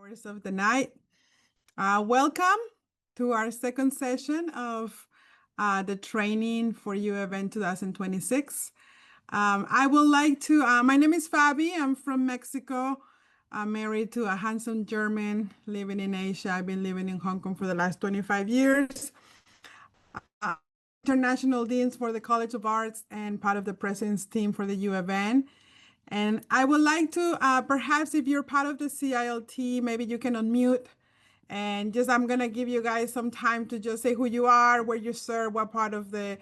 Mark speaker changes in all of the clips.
Speaker 1: hours of the night. Welcome to our second session of the training for UofN 2026. I would like to, my name is Fabi. I'm from Mexico. I'm married to a handsome German living in Asia. I've been living in Hong Kong for the last 25 years. International Deans for the College of Arts and part of the President's team for the UofN. And I would like to, perhaps if you're part of the CILT, maybe you can unmute and just, I'm gonna give you guys some time to just say who you are, where you serve, what part of the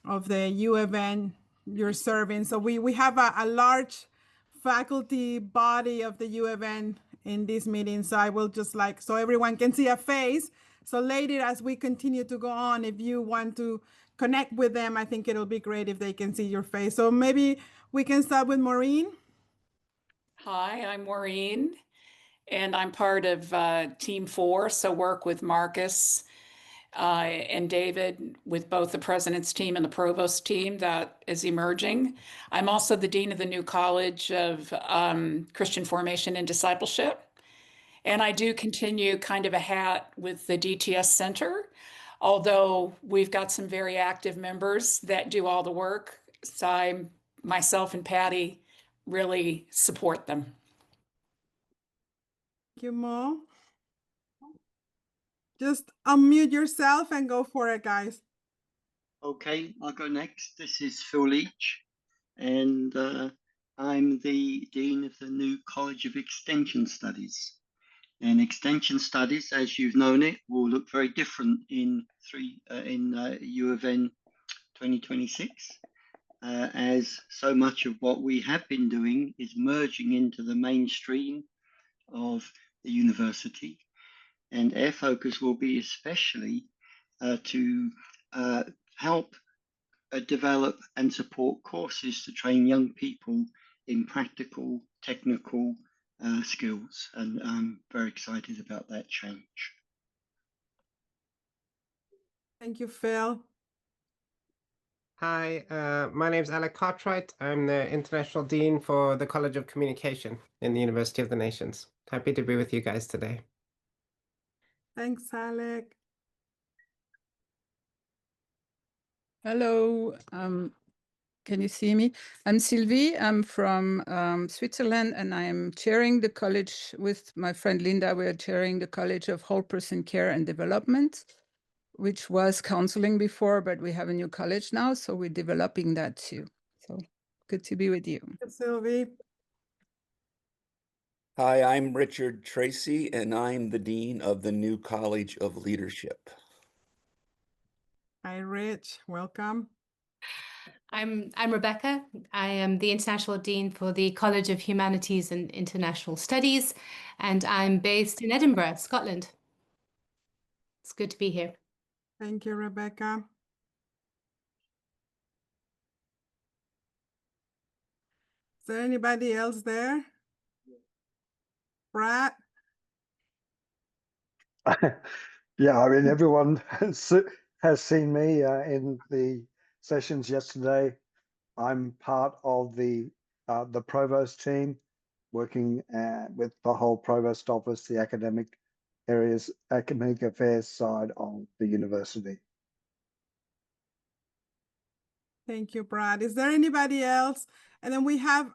Speaker 1: UofN you're serving. So we have a large faculty body of the UofN in this meeting. So I will just like, so everyone can see a face. So later, as we continue to go on, if you want to connect with them, I think it'll be great if they can see your face. So maybe we can start with Maureen.
Speaker 2: Hi, I'm Maureen, and I'm part of Team 4, so work with Marcus and David with both the President's team and the Provost team that is emerging. I'm also the Dean of the new College of Christian Formation and Discipleship. And I do continue kind of a hat with the DTS Center, although we've got some very active members that do all the work. So myself and Patty really support them.
Speaker 1: Thank you, Mo. Just unmute yourself and go for it, guys.
Speaker 3: Okay, I'll go next. This is Phil Leach, and I'm the Dean of the new College of Extension Studies. And Extension Studies, as you've known it, will look very different in UofN 2026, as so much of what we have been doing is merging into the mainstream of the university. And our focus will be especially to help develop and support courses to train young people in practical, technical skills. And I'm very excited about that change.
Speaker 1: Thank you, Phil.
Speaker 4: Hi, my name is Alec Cartwright. I'm the International Dean for the College of Communication in the University of the Nations. Happy to be with you guys today.
Speaker 1: Thanks, Alec.
Speaker 5: Hello, can you see me? I'm Sylvie. I'm from Switzerland, and I'm chairing the college with my friend Linda. We're chairing the College of Whole Person Care and Development, which was counseling before, but we have a new college now, so we're developing that too. So good to be with you.
Speaker 1: Sylvie.
Speaker 6: Hi, I'm Richard Tracy, and I'm the Dean of the new College of Leadership.
Speaker 1: Hi, Rich. Welcome.
Speaker 7: I'm Rebecca. I am the International Dean for the College of Humanities and International Studies, and I'm based in Edinburgh, Scotland. It's good to be here.
Speaker 1: Thank you, Rebecca. Is there anybody else there? Brad?
Speaker 8: Yeah, I mean, everyone has seen me in the sessions yesterday. I'm part of the provost team, working with the whole provost office, the academic affairs side of the university.
Speaker 1: Thank you, Brad. Is there anybody else? And then we have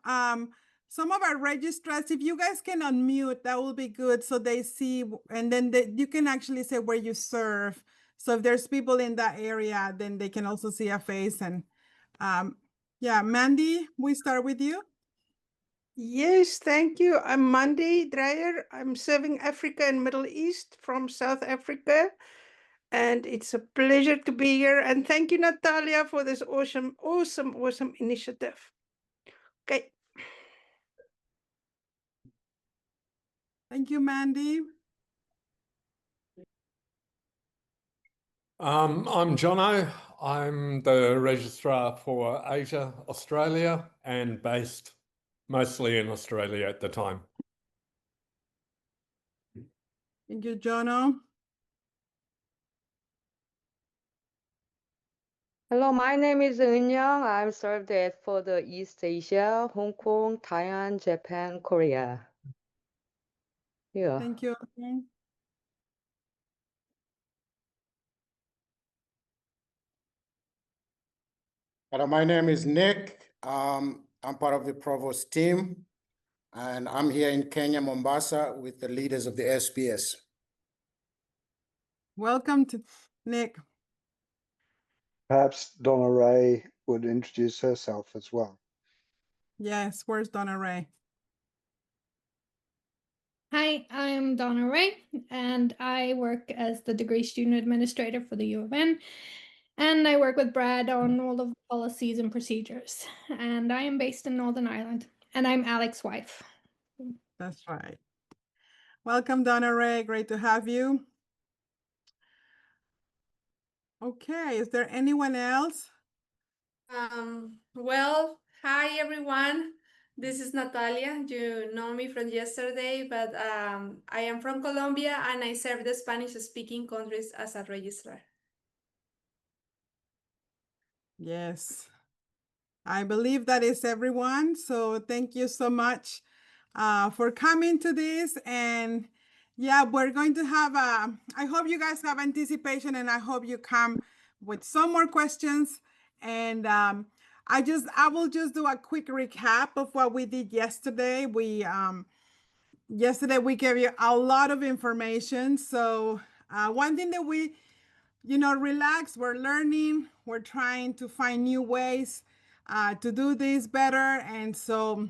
Speaker 1: some of our registrars. If you guys can unmute, that will be good so they see, and then you can actually say where you serve. So if there's people in that area, then they can also see a face. And yeah, Mandy, we start with you.
Speaker 9: Yes, thank you. I'm Mandy Dreyer. I'm serving Africa and Middle East from South Africa. And it's a pleasure to be here. And thank you, Natalia, for this awesome initiative. Okay.
Speaker 1: Thank you, Mandy.
Speaker 10: I'm Jono. I'm the registrar for Asia, Australia, and based mostly in Australia at the time.
Speaker 1: Thank you, Jono.
Speaker 11: Hello, my name is Eun-young. I'm served for the East Asia, Hong Kong, Taiwan, Japan, Korea. Yeah.
Speaker 1: Thank you.
Speaker 12: Hello, my name is Nick. I'm part of the provost team, and I'm here in Kenya, Mombasa, with the leaders of the SPS.
Speaker 1: Welcome to Nick.
Speaker 8: Perhaps Donna Ray would introduce herself as well.
Speaker 1: Yes, where's Donna Ray?
Speaker 13: Hi, I'm Donna Ray, and I work as the degree student administrator for the UofN, and I work with Brad on all of the policies and procedures. And I am based in Northern Ireland, and I'm Alex's wife.
Speaker 1: That's right. Welcome, Donna Ray. Great to have you. Okay, is there anyone else?
Speaker 14: Well, hi everyone. This is Natalia. You know me from yesterday, but I am from Colombia and I serve the Spanish-speaking countries as a registrar.
Speaker 1: Yes, I believe that is everyone. So thank you so much for coming to this. And yeah, we're going to have I hope you guys have anticipation and I hope you come with some more questions. And I will just do a quick recap of what we did yesterday. Yesterday we gave you a lot of information. So one thing that we, relax, we're learning, we're trying to find new ways to do this better. And so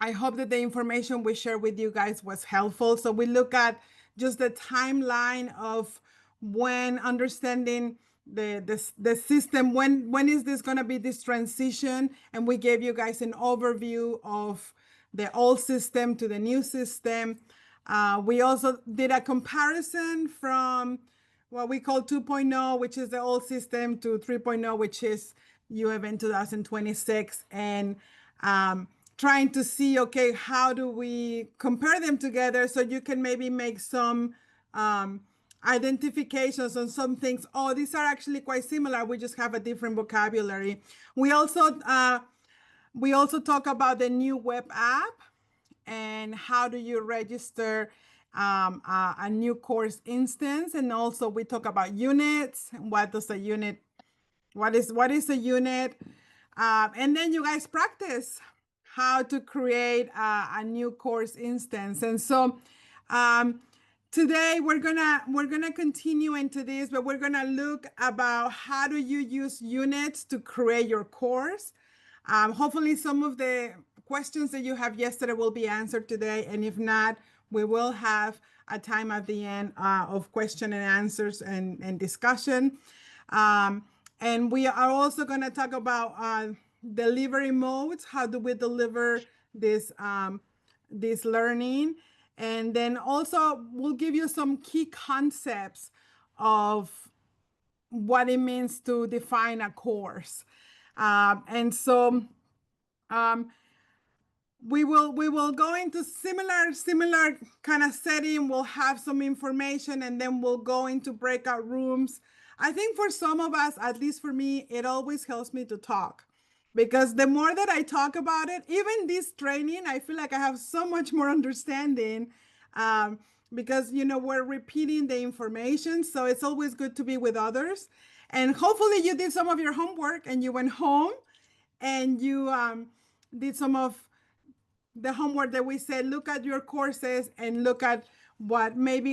Speaker 1: I hope that the information we share with you guys was helpful. So we look at just the timeline of when understanding the system, when is this going to be this transition, and we gave you guys an overview of the old system to the new system. We also did a comparison from what we call 2.0, which is the old system, to 3.0, which is UofN 2026, and trying to see, okay, how do we compare them together so you can maybe make some identifications on some things. Oh, these are actually quite similar. We just have a different vocabulary. We also talk about the new web app and how do you register a new course instance. And also we talk about units. What is a unit? And then you guys practice how to create a new course instance. And so today we're gonna continue into this, but we're gonna look about how do you use units to create your course. Hopefully some of the questions that you have yesterday will be answered today, and if not, we will have a time at the end of question and answers and discussion. And we are also going to talk about delivery modes. How do we deliver this learning? And then also we'll give you some key concepts of what it means to define a course. And so we will go into similar kind of setting. We'll have some information and then we'll go into breakout rooms. I think for some of us, at least for me, it always helps me to talk, because the more that I talk about it, even this training, I feel like I have so much more understanding, because we're repeating the information. So it's always good to be with others. And hopefully you did some of your homework and you went home and you did some of the homework that we said. Look at your courses and look at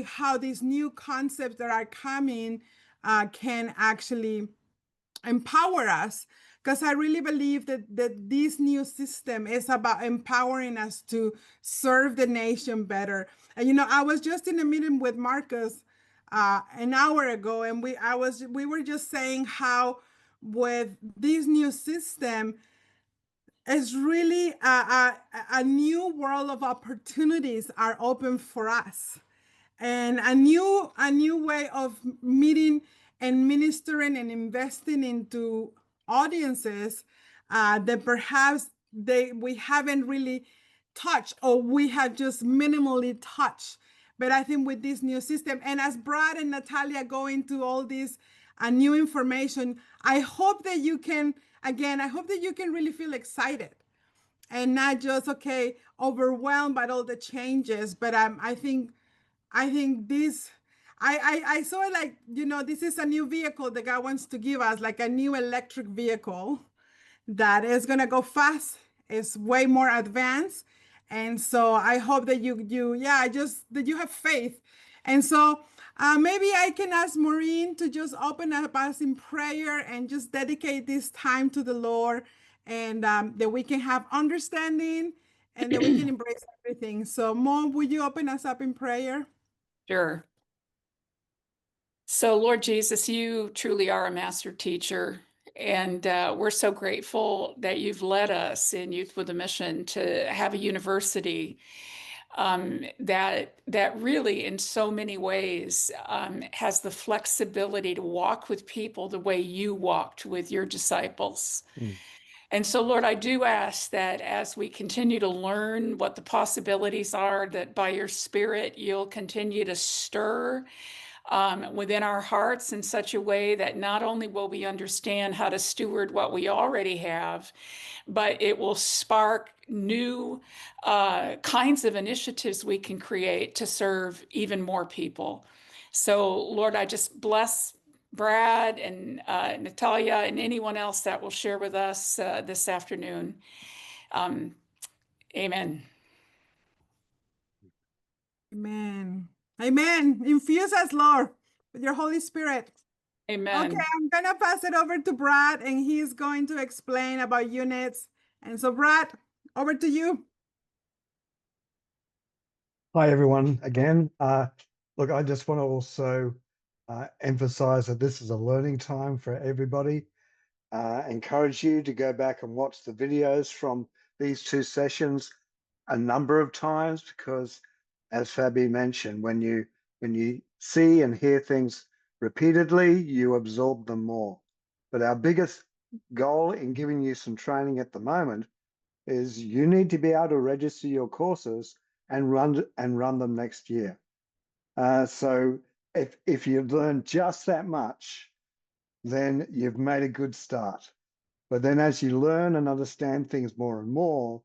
Speaker 1: how these new concepts that are coming can actually empower us. Because I really believe that this new system is about empowering us to serve the nation better. And I was just in a meeting with Marcus an hour ago, and we were just saying how with this new system, it's really a new world of opportunities are open for us, and a new way of meeting and ministering and investing into audiences that perhaps we haven't really touched, or we have just minimally touched. But I think with this new system, and as Brad and Natalia go into all this new information, I hope that you can really feel excited and not just, okay, overwhelmed by all the changes. But I think this, I saw it like, this is a new vehicle that God wants to give us, like a new electric vehicle that is going to go fast. It's way more advanced. And so I hope that that you have faith. And so maybe I can ask Maureen to just open up us in prayer and just dedicate this time to the Lord, and that we can have understanding and that we can embrace everything. So Mom, would you open us up in prayer?
Speaker 2: Sure. So, Lord Jesus, you truly are a master teacher. And we're so grateful that you've led us in Youth with a Mission to have a university that really, in so many ways, has the flexibility to walk with people the way you walked with your disciples. And so, Lord, I do ask that as we continue to learn what the possibilities are, that by your Spirit, you'll continue to stir within our hearts in such a way that not only will we understand how to steward what we already have, but it will spark new kinds of initiatives we can create to serve even more people. So, Lord, I just bless Brad and Natalia and anyone else that will share with us this afternoon. Amen.
Speaker 1: Amen. Amen. Infuse us, Lord, with your Holy Spirit.
Speaker 2: Amen.
Speaker 1: Okay, I'm going to pass it over to Brad, and he's going to explain about units. And so, Brad, over to you.
Speaker 8: Hi, everyone, again. Look, I just want to also emphasize that this is a learning time for everybody. Encourage you to go back and watch the videos from these two sessions a number of times, because as Fabi mentioned, when you see and hear things repeatedly, you absorb them more. But our biggest goal in giving you some training at the moment is you need to be able to register your courses and run them next year. So if you've learned just that much, then you've made a good start. But then as you learn and understand things more and more,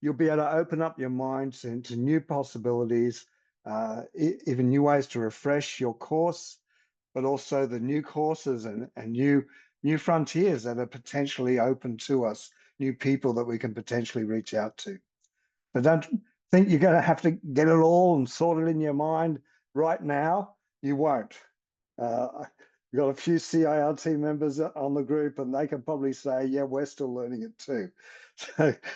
Speaker 8: you'll be able to open up your minds into new possibilities, even new ways to refresh your course, but also the new courses and new frontiers that are potentially open to us, new people that we can potentially reach out to. So don't think you're going to have to get it all and sort it in your mind right now. You won't. We've got a few CIRT members on the group, and they can probably say, yeah, we're still learning it too.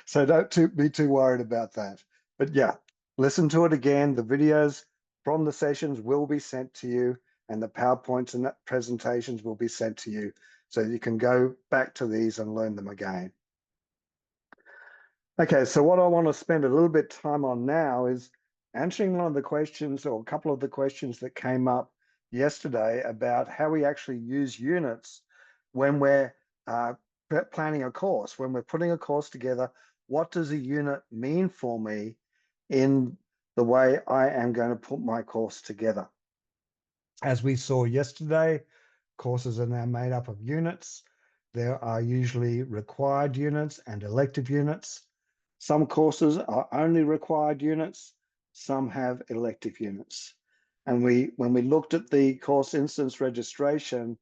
Speaker 8: So don't be too worried about that. But yeah, listen to it again. The videos from the sessions will be sent to you, and the PowerPoints and presentations will be sent to you, so you can go back to these and learn them again. Okay, so what I want to spend a little bit of time on now is answering one of the questions, or a couple of the questions that came up yesterday about how we actually use units when we're planning a course. When we're putting a course together, what does a unit mean for me in the way I am going to put my course together? As we saw yesterday, courses are now made up of units. There are usually required units and elective units. Some courses are only required units, some have elective units. And when we looked at the course instance registration,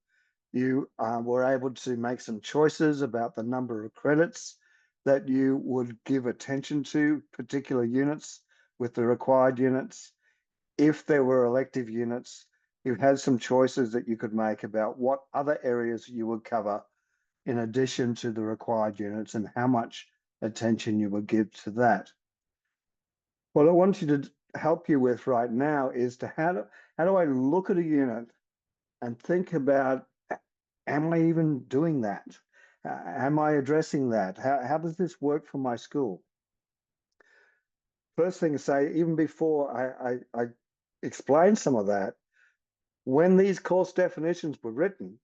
Speaker 8: you were able to make some choices about the number of credits that you would give attention to particular units with the required units. If there were elective units, you had some choices that you could make about what other areas you would cover in addition to the required units and how much attention you would give to that. What I want you to help you with right now is to how do I look at a unit and think about, am I even doing that? Am I addressing that? How does this work for my school? First thing to say, even before I explain some of that, when these course definitions were written,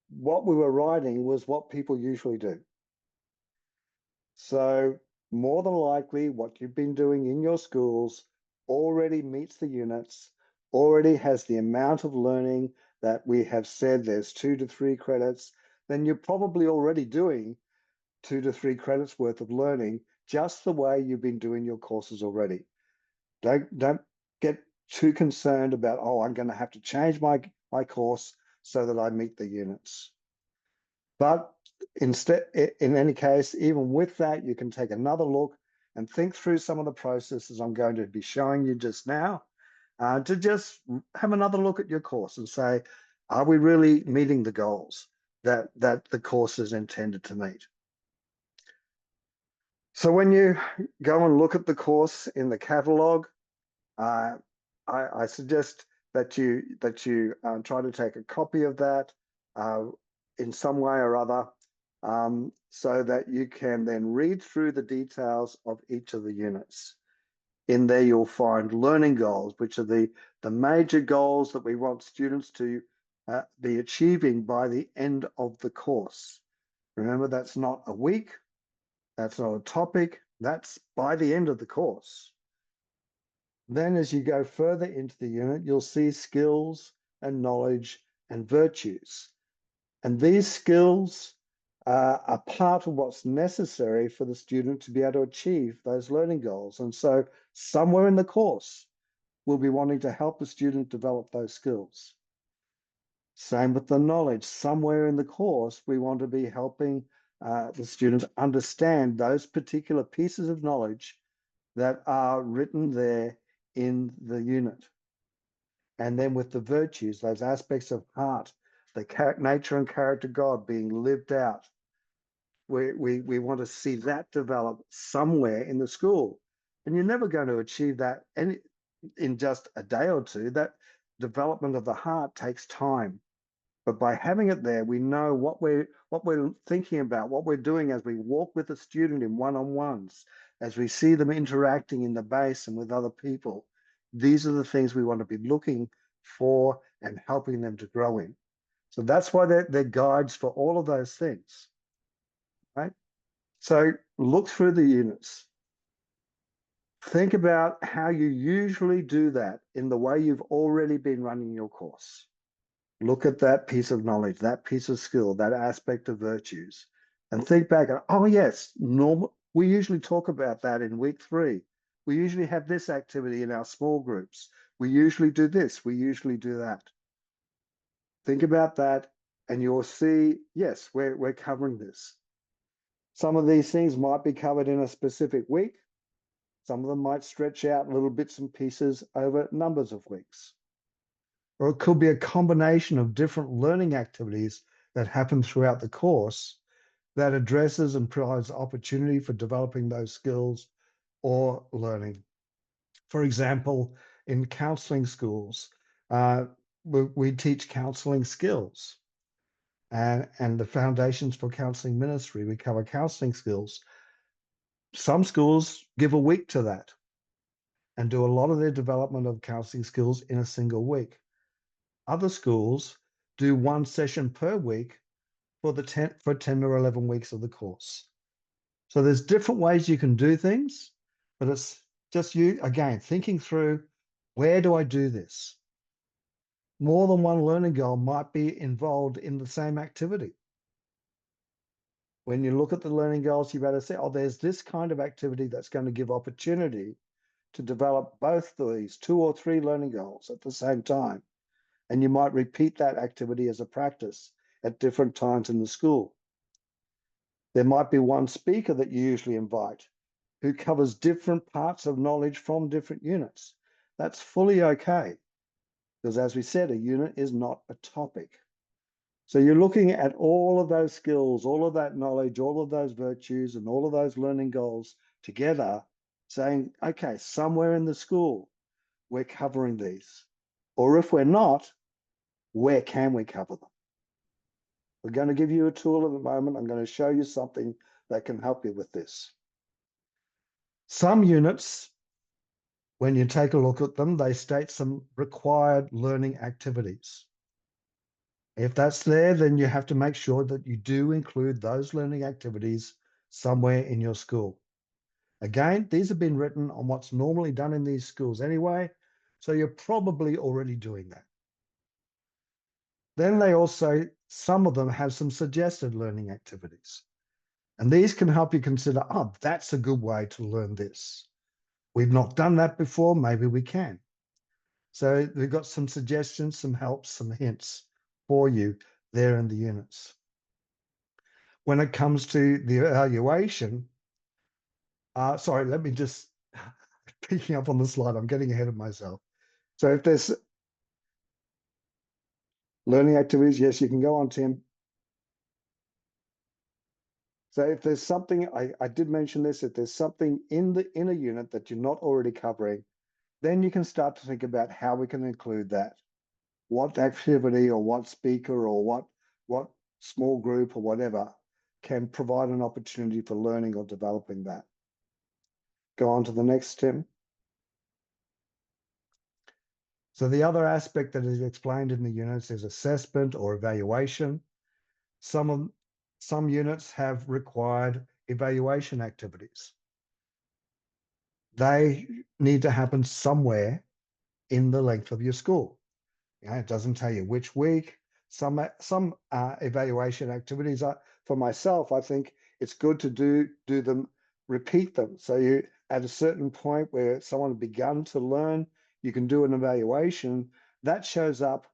Speaker 8: what we were writing was what people usually do. So more than likely, what you've been doing in your schools already meets the units, already has the amount of learning that we have said there's 2 to 3 credits, then you're probably already doing 2 to 3 credits worth of learning, just the way you've been doing your courses already. Don't get too concerned about, oh, I'm going to have to change my course so that I meet the units. But instead, in any case, even with that, you can take another look and think through some of the processes I'm going to be showing you just now, to just have another look at your course and say, are we really meeting the goals that the course is intended to meet? So when you go and look at the course in the catalog, I suggest that you try to take a copy of that in some way or other, so that you can then read through the details of each of the units. In there, you'll find learning goals, which are the major goals that we want students to be achieving by the end of the course. Remember, that's not a week, that's not a topic, that's by the end of the course. Then as you go further into the unit, you'll see skills and knowledge and virtues. And these skills are part of what's necessary for the student to be able to achieve those learning goals. And so somewhere in the course, we'll be wanting to help the student develop those skills. Same with the knowledge. Somewhere in the course, we want to be helping the student understand those particular pieces of knowledge that are written there in the unit. And then with the virtues, those aspects of heart, the nature and character of God being lived out, we want to see that develop somewhere in the school. And you're never going to achieve that in just a day or two. That development of the heart takes time. But by having it there, we know what we're thinking about, what we're doing as we walk with a student in one-on-ones, as we see them interacting in the base and with other people. These are the things we want to be looking for and helping them to grow in. So that's why they're guides for all of those things, right? So look through the units. Think about how you usually do that in the way you've already been running your course. Look at that piece of knowledge, that piece of skill, that aspect of virtues, and think back, oh yes, we usually talk about that in week 3. We usually have this activity in our small groups. We usually do this, we usually do that. Think about that and you'll see, yes, we're covering this. Some of these things might be covered in a specific week. Some of them might stretch out little bits and pieces over numbers of weeks. Or it could be a combination of different learning activities that happen throughout the course that addresses and provides opportunity for developing those skills or learning. For example, in counseling schools, we teach counseling skills and the foundations for counseling ministry. We cover counseling skills. Some schools give a week to that and do a lot of their development of counseling skills in a single week. Other schools do one session per week for 10 or 11 weeks of the course. So there's different ways you can do things, but it's just you, again, thinking through, where do I do this? More than one learning goal might be involved in the same activity. When you look at the learning goals, you better say, oh, there's this kind of activity that's going to give opportunity to develop both these 2 or 3 learning goals at the same time. And you might repeat that activity as a practice at different times in the school. There might be one speaker that you usually invite who covers different parts of knowledge from different units. That's fully okay, because as we said, a unit is not a topic. So you're looking at all of those skills, all of that knowledge, all of those virtues, and all of those learning goals together, saying, okay, somewhere in the school, we're covering these. Or if we're not, where can we cover them? We're going to give you a tool at the moment. I'm going to show you something that can help you with this. Some units, when you take a look at them, they state some required learning activities. If that's there, then you have to make sure that you do include those learning activities somewhere in your school. Again, these have been written on what's normally done in these schools anyway, so you're probably already doing that. Then they also, some of them have some suggested learning activities. And these can help you consider, oh, that's a good way to learn this. We've not done that before, maybe we can. So we've got some suggestions, some helps, some hints for you there in the units. When it comes to the evaluation, sorry, let me just, picking up on the slide, I'm getting ahead of myself. So if there's learning activities, yes, you can go on, Tim. So if there's something, I did mention this, if there's something in a unit that you're not already covering, then you can start to think about how we can include that. What activity or what speaker or what small group or whatever can provide an opportunity for learning or developing that. Go on to the next, Tim. So the other aspect that is explained in the units is assessment or evaluation. Some units have required evaluation activities. They need to happen somewhere in the length of your school. It doesn't tell you which week. Some evaluation activities are, for myself, I think it's good to do them, repeat them. So you, at a certain point where someone begun to learn, you can do an evaluation that shows up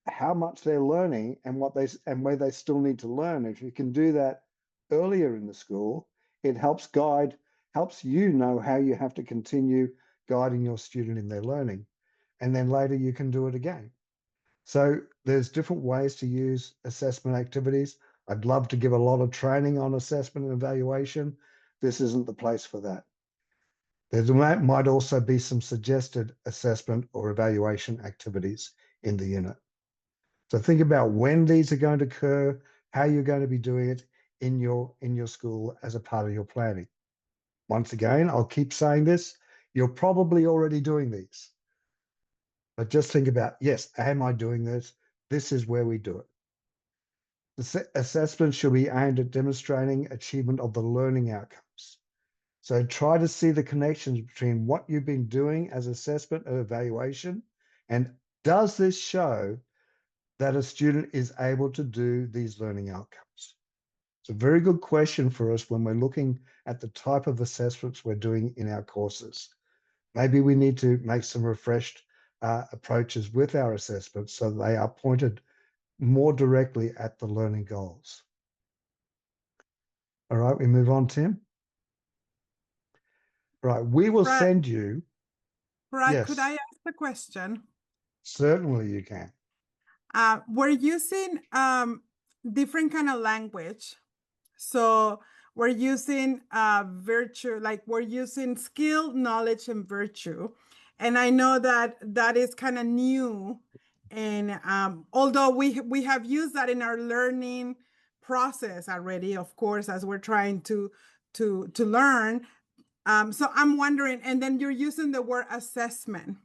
Speaker 8: how much they're learning and where they still need to learn. If you can do that earlier in the school, it helps you know how you have to continue guiding your student in their learning. And then later you can do it again. So there's different ways to use assessment activities. I'd love to give a lot of training on assessment and evaluation. This isn't the place for that. There might also be some suggested assessment or evaluation activities in the unit. So think about when these are going to occur, how you're going to be doing it in your school as a part of your planning. Once again, I'll keep saying this, you're probably already doing these. But just think about, yes, am I doing this? This is where we do it. The assessment should be aimed at demonstrating achievement of the learning outcomes. So try to see the connections between what you've been doing as assessment and evaluation, and does this show that a student is able to do these learning outcomes? It's a very good question for us when we're looking at the type of assessments we're doing in our courses. Maybe we need to make some refreshed approaches with our assessments so they are pointed more directly at the learning goals. All right, we move on, Tim. Right, we will send you.
Speaker 1: Brad,
Speaker 8: Yes.
Speaker 1: could I ask a question?
Speaker 8: Certainly you can.
Speaker 1: We're using different kind of language. So we're using virtue, like we're using skill, knowledge, and virtue. And I know that that is kind of new. And although we have used that in our learning process already, of course, as we're trying to learn. So I'm wondering, and then you're using the word assessment.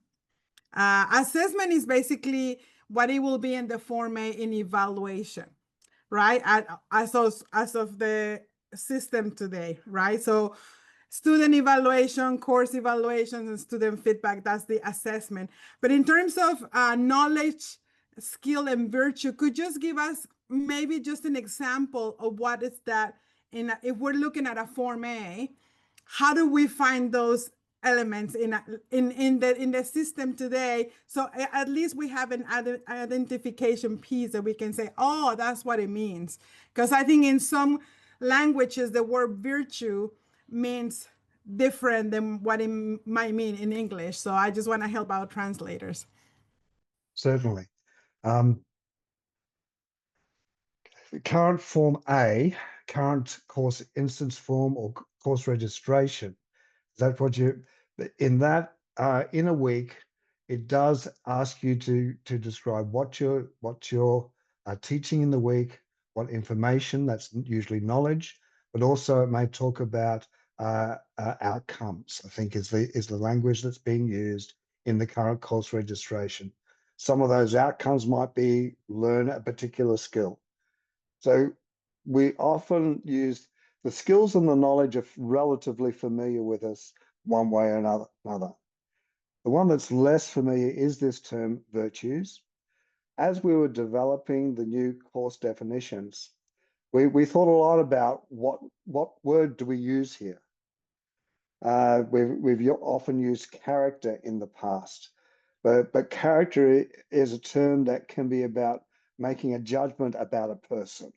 Speaker 1: Assessment is basically what it will be in the Form A in evaluation, right? As of the system today, right? So student evaluation, course evaluations, and student feedback, that's the assessment. But in terms of knowledge, skill, and virtue, could you just give us maybe just an example of what is that? If we're looking at a Form A, how do we find those elements in the system today? So at least we have an identification piece that we can say, oh, that's what it means. Because I think in some languages, the word virtue means different than what it might mean in English. So I just want to help out translators.
Speaker 8: Certainly. Current Form A, current course instance form or course registration. That's what you, in that, in a week, it does ask you to describe what you're teaching in the week, what information, that's usually knowledge, but also it may talk about outcomes, I think is the language that's being used in the current course registration. Some of those outcomes might be learn a particular skill. So we often use the skills and the knowledge are relatively familiar with us one way or another. The one that's less familiar is this term virtues. As we were developing the new course definitions, we thought a lot about what word do we use here. We've often used character in the past, but character is a term that can be about making a judgment about a person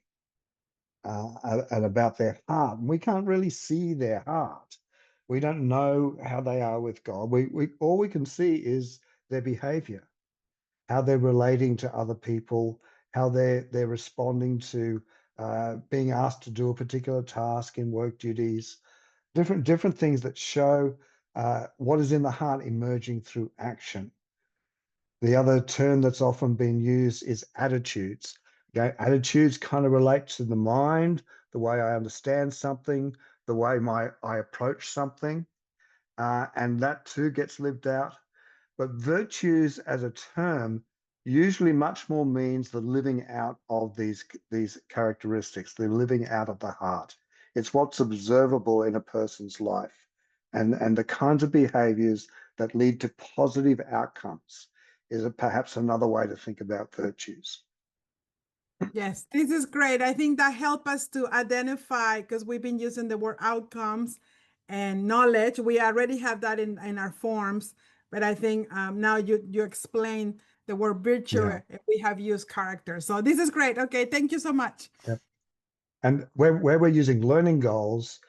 Speaker 8: and about their heart. And we can't really see their heart. We don't know how they are with God. All we can see is their behavior, how they're relating to other people, how they're responding to being asked to do a particular task in work duties, different things that show what is in the heart emerging through action. The other term that's often been used is attitudes. Okay? Attitudes kind of relate to the mind, the way I understand something, the way I approach something, and that too gets lived out. But virtues as a term usually much more means the living out of these characteristics, the living out of the heart. It's what's observable in a person's life and the kinds of behaviors that lead to positive outcomes is perhaps another way to think about virtues.
Speaker 1: Yes, this is great. I think that helps us to identify, because we've been using the word outcomes and knowledge. We already have that in our forms, but I think now you explain the word virtue.
Speaker 8: Yeah.
Speaker 1: We have used character. So this is great. Okay, thank you so much.
Speaker 8: Yep. And where we're using learning goals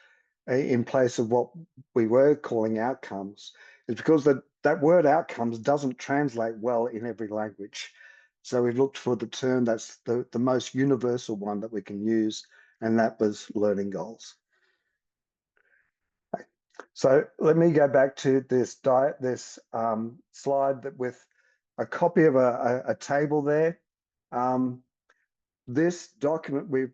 Speaker 8: in place of what we were calling outcomes is because that word outcomes doesn't translate well in every language. So we looked for the term that's the most universal one that we can use, and that was learning goals. So let me go back to this slide that with a copy of a table there. This document, we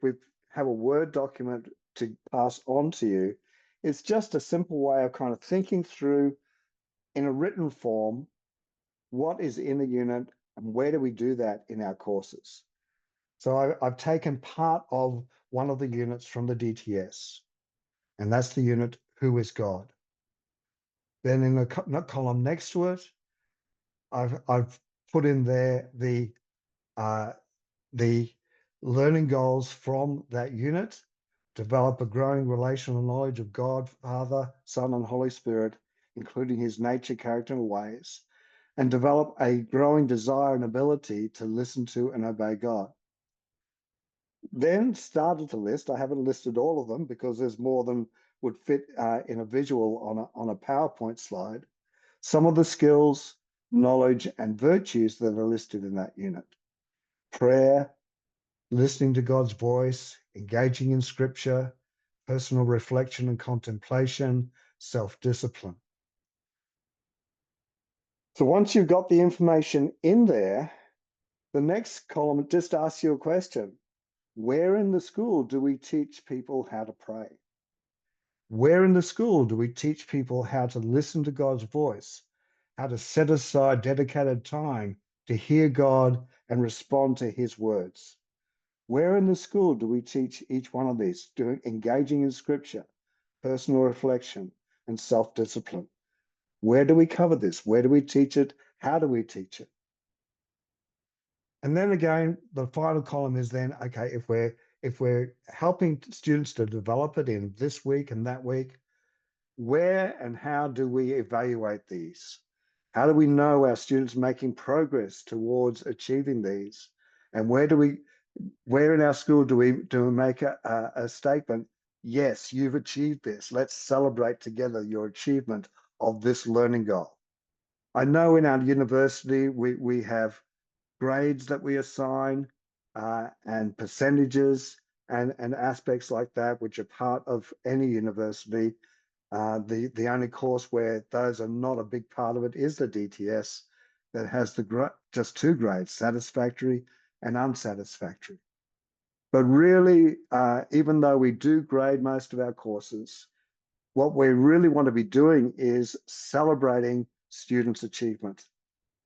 Speaker 8: have a Word document to pass on to you. It's just a simple way of kind of thinking through in a written form, what is in a unit and where do we do that in our courses? So I've taken part of one of the units from the DTS, and that's the unit, Who is God? Then in the column next to it, I've put in there the learning goals from that unit, develop a growing relational knowledge of God, Father, Son, and Holy Spirit, including his nature, character, and ways, and develop a growing desire and ability to listen to and obey God. Then started to list, I haven't listed all of them because there's more than would fit in a visual on a PowerPoint slide, some of the skills, knowledge, and virtues that are listed in that unit. Prayer, listening to God's voice, engaging in scripture, personal reflection and contemplation, self-discipline. So once you've got the information in there, the next column just asks you a question. Where in the school do we teach people how to pray? Where in the school do we teach people how to listen to God's voice, how to set aside dedicated time to hear God and respond to his words? Where in the school do we teach each one of these, engaging in scripture, personal reflection, and self-discipline? Where do we cover this? Where do we teach it? How do we teach it? And then again, the final column is then, okay, if we're helping students to develop it in this week and that week, where and how do we evaluate these? How do we know our students making progress towards achieving these? And where in our school do we make a statement? Yes, you've achieved this. Let's celebrate together your achievement of this learning goal. I know in our university, we have grades that we assign and percentages and aspects like that, which are part of any university. The only course where those are not a big part of it is the DTS that has just two grades, satisfactory and unsatisfactory. But really, even though we do grade most of our courses, what we really want to be doing is celebrating students' achievement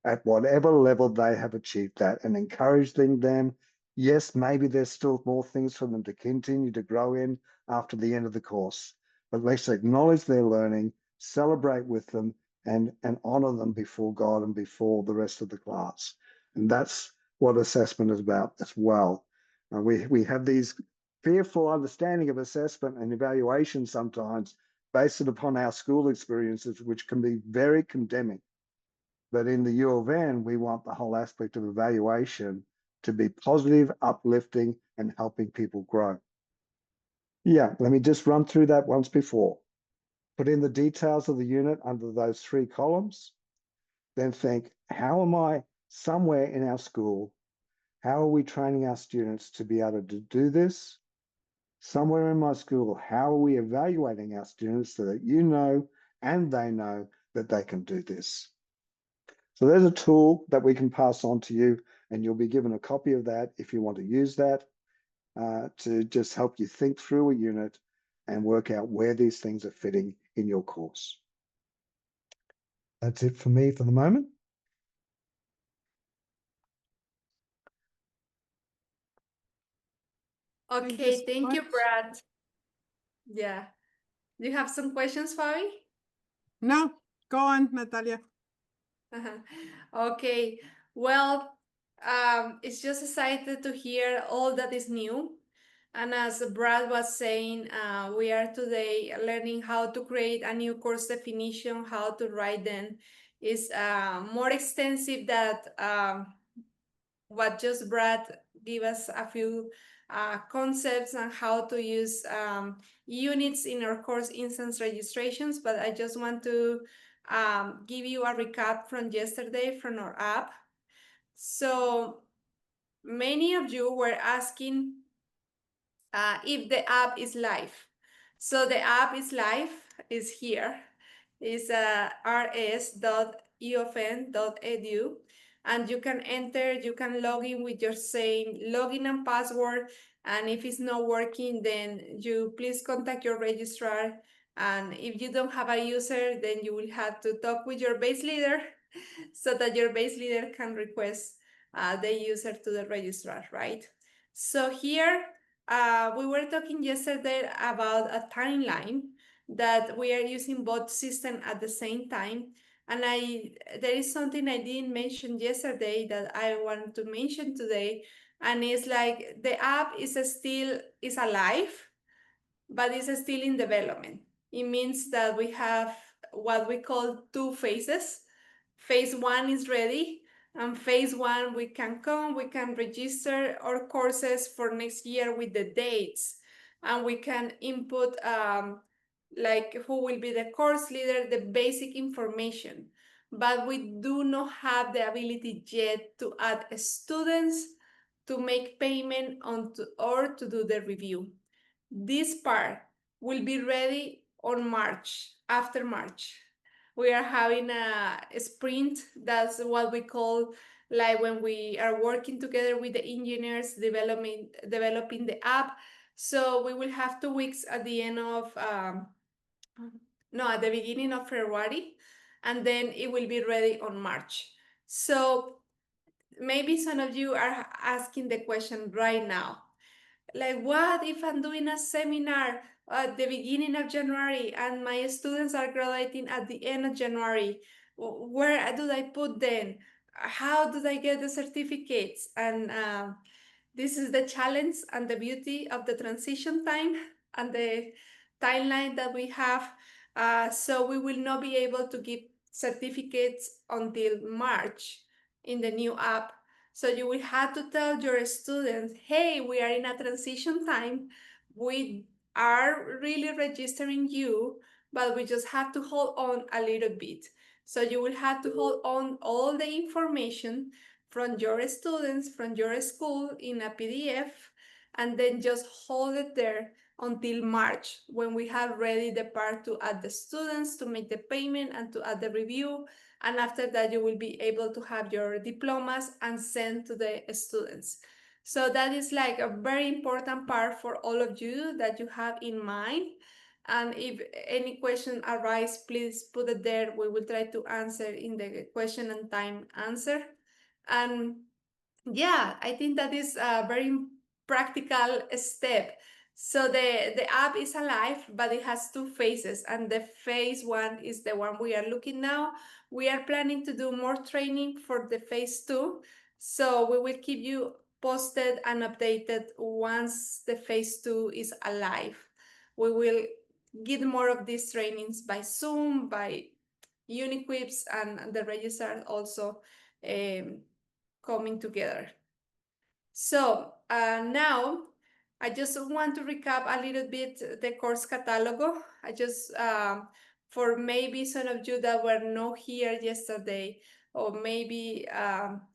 Speaker 8: at whatever level they have achieved that and encouraging them. Yes, maybe there's still more things for them to continue to grow in after the end of the course, but let's acknowledge their learning, celebrate with them, and honor them before God and before the rest of the class. And that's what assessment is about as well. We have these fearful understanding of assessment and evaluation sometimes based upon our school experiences, which can be very condemning. But in the UofN, we want the whole aspect of evaluation to be positive, uplifting, and helping people grow. Yeah, let me just run through that once before. Put in the details of the unit under those 3 columns. Then think, how am I somewhere in our school? How are we training our students to be able to do this? Somewhere in my school, how are we evaluating our students so that you know and they know that they can do this? So there's a tool that we can pass on to you, and you'll be given a copy of that if you want to use that to just help you think through a unit and work out where these things are fitting in your course. That's it for me for the moment.
Speaker 14: Okay, thank you,
Speaker 1: much.
Speaker 14: Brad. Yeah. Do you have some questions, Fabi?
Speaker 1: No, go on, Natalia.
Speaker 14: Okay, well, it's just excited to hear all that is new. And as Brad was saying, we are today learning how to create a new course definition, how to write them. Is more extensive than what just Brad gave us a few concepts on how to use units in our course instance registrations, but I just want to give you a recap from yesterday from our app. So many of you were asking if the app is live. So the app is live, is here. It's rs.uofn.edu. And you can enter, you can log in with your same login and password. And if it's not working, then you please contact your registrar. And if you don't have a user, then you will have to talk with your base leader so that your base leader can request the user to the registrar, right? So here, we were talking yesterday about a timeline that we are using both systems at the same time. And there is something I didn't mention yesterday that I want to mention today. And it's like the app is alive, but it's still in development. It means that we have what we call 2 phases. Phase 1 is ready, and phase 1 we can register our courses for next year with the dates, and we can input like who will be the course leader, the basic information. But we do not have the ability yet to add students, to make payment or to do the review. This part will be ready on March, after March. We are having a sprint. That's what we call like when we are working together with the engineers developing the app. So we will have 2 weeks at the end of, at the beginning of February, and then it will be ready on March. So maybe some of you are asking the question right now, like, what if I'm doing a seminar at the beginning of January and my students are graduating at the end of January? Where do I put them? How do I get the certificates? And this is the challenge and the beauty of the transition time and the timeline that we have. So we will not be able to give certificates until March in the new app. So you will have to tell your students, hey, we are in a transition time. We are really registering you, but we just have to hold on a little bit. So you will have to hold on all the information from your students, from your school in a PDF, and then just hold it there until March, when we have ready the part to add the students, to make the payment, and to add the review. And after that, you will be able to have your diplomas and send to the students. So that is like a very important part for all of you that you have in mind. And if any question arise, please put it there. We will try to answer in the question and time answer. And yeah, I think that is a very practical step. So the app is alive, but it has 2 phases. And the phase 1 is the one we are looking now. We are planning to do more training for the phase 2. So we will keep you posted and updated once the phase 2 is alive. We will get more of these trainings by Zoom, by Uniquips, and the registrar also coming together. So now I just want to recap a little bit the course catalogo. I just, for maybe some of you that were not here yesterday, or maybe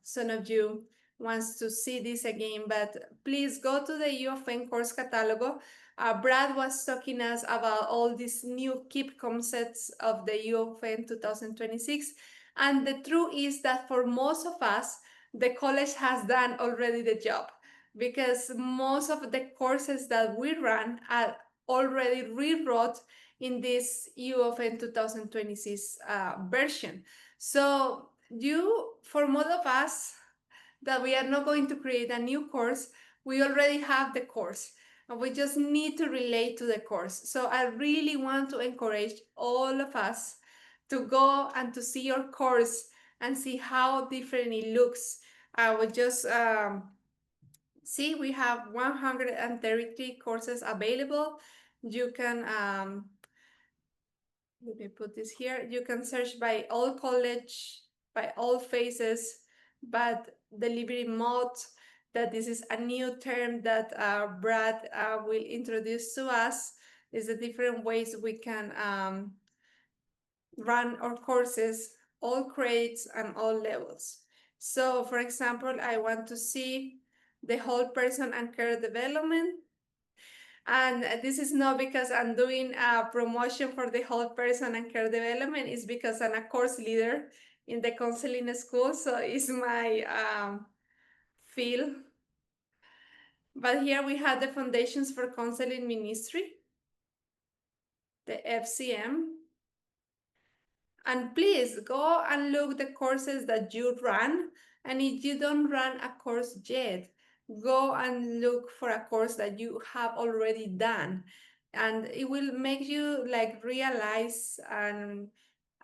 Speaker 14: some of you wants to see this again, but please go to the UofN course catalogo. Brad was talking us about all these new key concepts of the UofN 2026. And the truth is that for most of us, the college has done already the job, because most of the courses that we run are already rewrote in this UofN 2026 version. So for most of us that we are not going to create a new course, we already have the course. And we just need to relate to the course. So I really want to encourage all of us to go and to see your course and see how different it looks. I will just see we have 133 courses available. You can, let me put this here. You can search by all college, by all phases, but delivery mode, that this is a new term that Brad will introduce to us, is the different ways we can run our courses, all grades and all levels. So for example, I want to see the whole person and career development. And this is not because I'm doing a promotion for the whole person and career development. It's because I'm a course leader in the counseling school. So it's my field. But here we have the Foundations for Counseling Ministry, the FCM. And please go and look the courses that you run. And if you don't run a course yet, go and look for a course that you have already done. And it will make you like realize and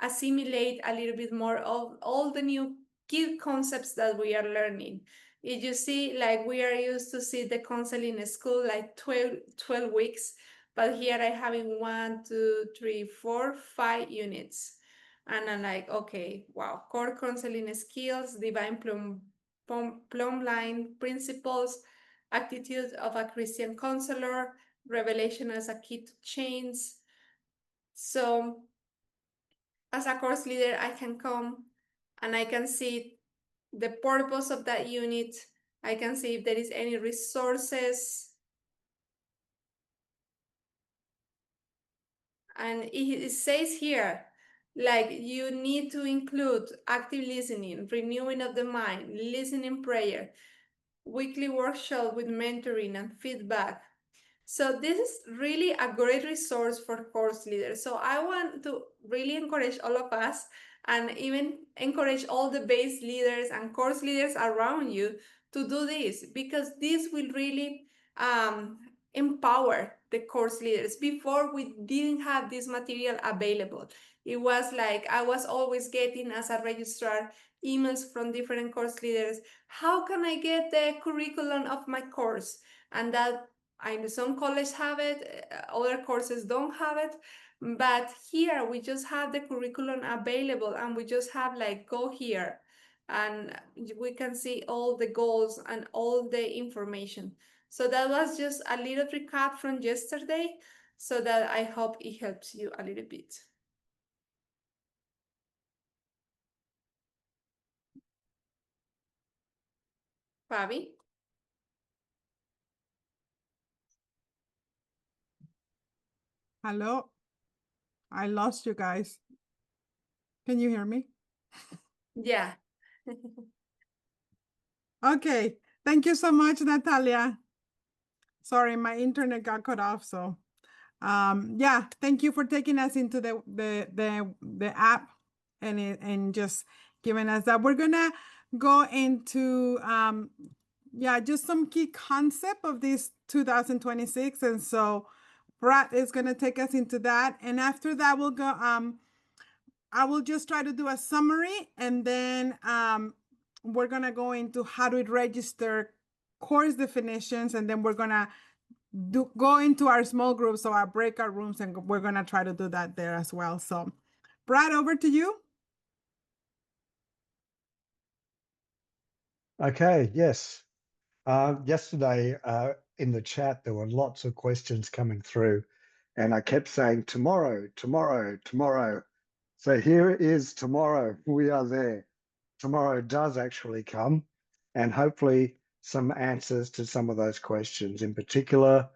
Speaker 14: assimilate a little bit more of all the new key concepts that we are learning. If you see, like we are used to see the counseling school like 12 weeks, but here I have in 1, 2, 3, 4, 5 units. And I'm like, okay, wow, core counseling skills, divine plumb line principles, attitude of a Christian counselor, revelation as a key to change. So as a course leader, I can come and I can see the purpose of that unit. I can see if there is any resources. And it says here, like you need to include active listening, renewing of the mind, listening prayer, weekly workshop with mentoring and feedback. So this is really a great resource for course leaders. So I want to really encourage all of us and even encourage all the base leaders and course leaders around you to do this, because this will really empower the course leaders. Before, we didn't have this material available. It was like I was always getting, as a registrar, emails from different course leaders. How can I get the curriculum of my course? And that some colleges have it, other courses don't have it. But here we just have the curriculum available, and we just have like, go here and we can see all the goals and all the information. So that was just a little recap from yesterday, so that I hope it helps you a little bit. Fabi?
Speaker 1: Hello. I lost you guys. Can you hear me?
Speaker 14: Yeah.
Speaker 1: Okay. Thank you so much, Natalia. Sorry, my internet got cut off. So, yeah, thank you for taking us into the app and just giving us that. We're gonna go into yeah, just some key concept of this 2026, and so Brad is gonna take us into that, and after that we'll go. I will just try to do a summary, and then we're gonna go into how to register course definitions, and then we're gonna go into our small groups, so our breakout rooms, and we're gonna try to do that there as well. So, Brad, over to you.
Speaker 8: Okay, yes. Yesterday in the chat, there were lots of questions coming through, and I kept saying tomorrow, tomorrow, tomorrow. So here is tomorrow. We are there. Tomorrow does actually come, and hopefully some answers to some of those questions. In particular,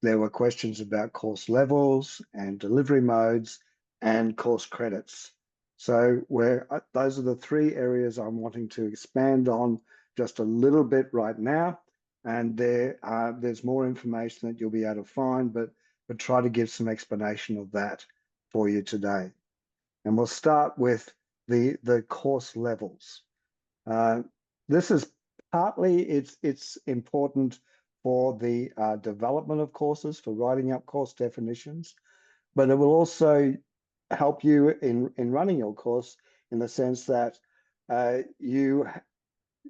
Speaker 8: there were questions about course levels and delivery modes and course credits. So those are the three areas I'm wanting to expand on just a little bit right now. And there's more information that you'll be able to find, but try to give some explanation of that for you today. And we'll start with the course levels. This is partly it's important for the development of courses, for writing up course definitions, but it will also help you in running your course in the sense that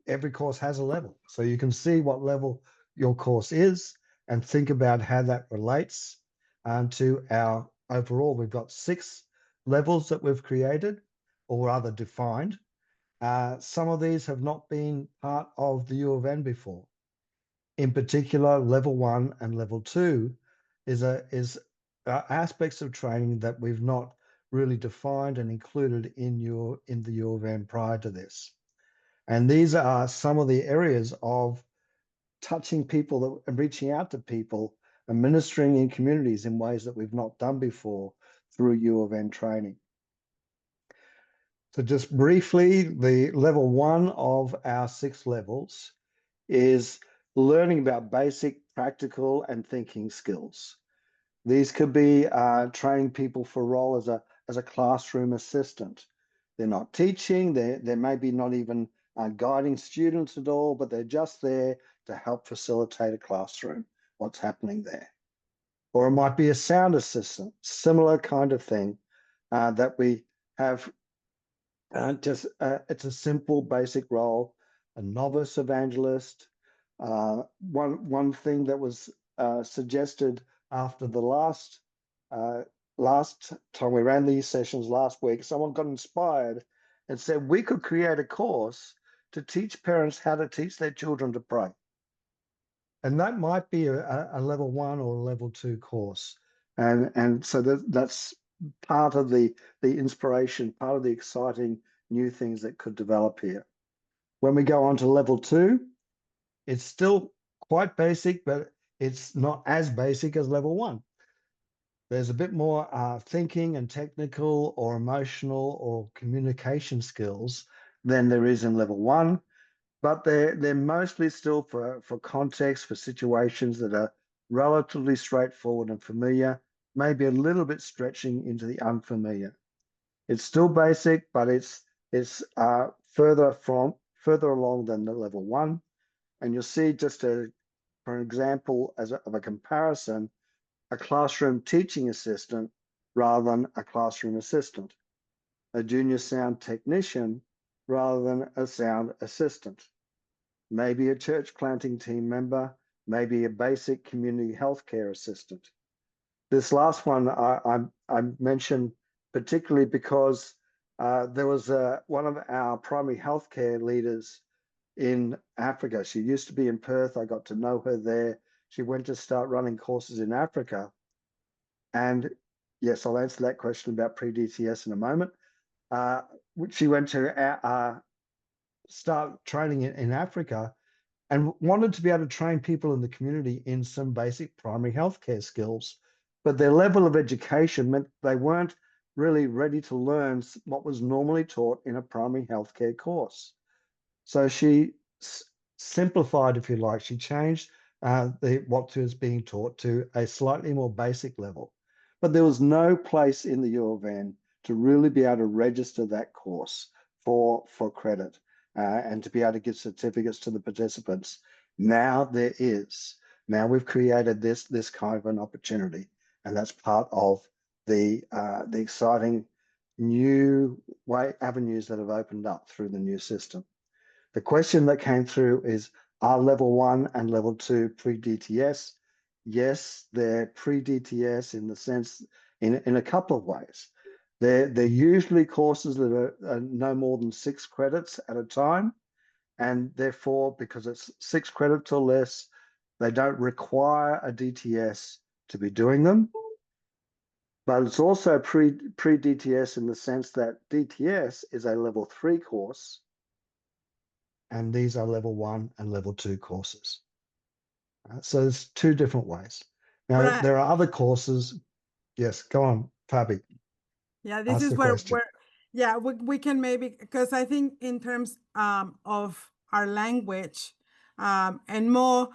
Speaker 8: every course has a level. So you can see what level your course is and think about how that relates to our overall. We've got 6 levels that we've created or rather defined. Some of these have not been part of the UofN before. In particular, level 1 and level 2 is aspects of training that we've not really defined and included in the UofN prior to this. And these are some of the areas of touching people and reaching out to people and ministering in communities in ways that we've not done before through UofN training. So just briefly, the level 1 of our 6 levels is learning about basic practical and thinking skills. These could be training people for a role as a classroom assistant. They're not teaching, they may be not even guiding students at all, but they're just there to help facilitate a classroom, what's happening there. Or it might be a sound assistant, similar kind of thing that we have. It's a simple, basic role. A novice evangelist. One thing that was suggested after the last time we ran these sessions last week, someone got inspired and said we could create a course to teach parents how to teach their children to pray. And that might be a level 1 or a level 2 course. And so that's part of the inspiration, part of the exciting new things that could develop here. When we go on to level 2, it's still quite basic, but it's not as basic as level 1. There's a bit more thinking and technical or emotional or communication skills than there is in level 1, but they're mostly still for context, for situations that are relatively straightforward and familiar, maybe a little bit stretching into the unfamiliar. It's still basic, but it's further along than the level 1. And you'll see, just for an example of a comparison, a classroom teaching assistant rather than a classroom assistant, a junior sound technician rather than a sound assistant, maybe a church planting team member, maybe a basic community healthcare assistant. This last one I mentioned particularly because there was one of our primary healthcare leaders in Africa. She used to be in Perth. I got to know her there. She went to start running courses in Africa. And yes, I'll answer that question about pre-DTS in a moment. She went to start training in Africa and wanted to be able to train people in the community in some basic primary healthcare skills. But their level of education meant they weren't really ready to learn what was normally taught in a primary healthcare course. So she simplified, if you like. She changed what was being taught to a slightly more basic level. But there was no place in the UofN to really be able to register that course for credit and to be able to give certificates to the participants. Now there is. Now we've created this kind of an opportunity, and that's part of the exciting new avenues that have opened up through the new system. The question that came through is, Are level 1 and level 2 pre-DTS? Yes, they're pre-DTS in the sense, in a couple of ways. They're usually courses that are no more than 6 credits at a time, and therefore, because it's 6 credits or less, they don't require a DTS to be doing them. But it's also pre-DTS in the sense that DTS is a level 3 course, and these are level 1 and level 2 courses. So there's 2 different ways. Now,
Speaker 1: Brad,
Speaker 8: there are other courses. Yes, go on, Fabi.
Speaker 1: yeah, this
Speaker 8: Ask
Speaker 1: is
Speaker 8: the
Speaker 1: where
Speaker 8: question.
Speaker 1: yeah, we can maybe, because I think in terms of our language, and more,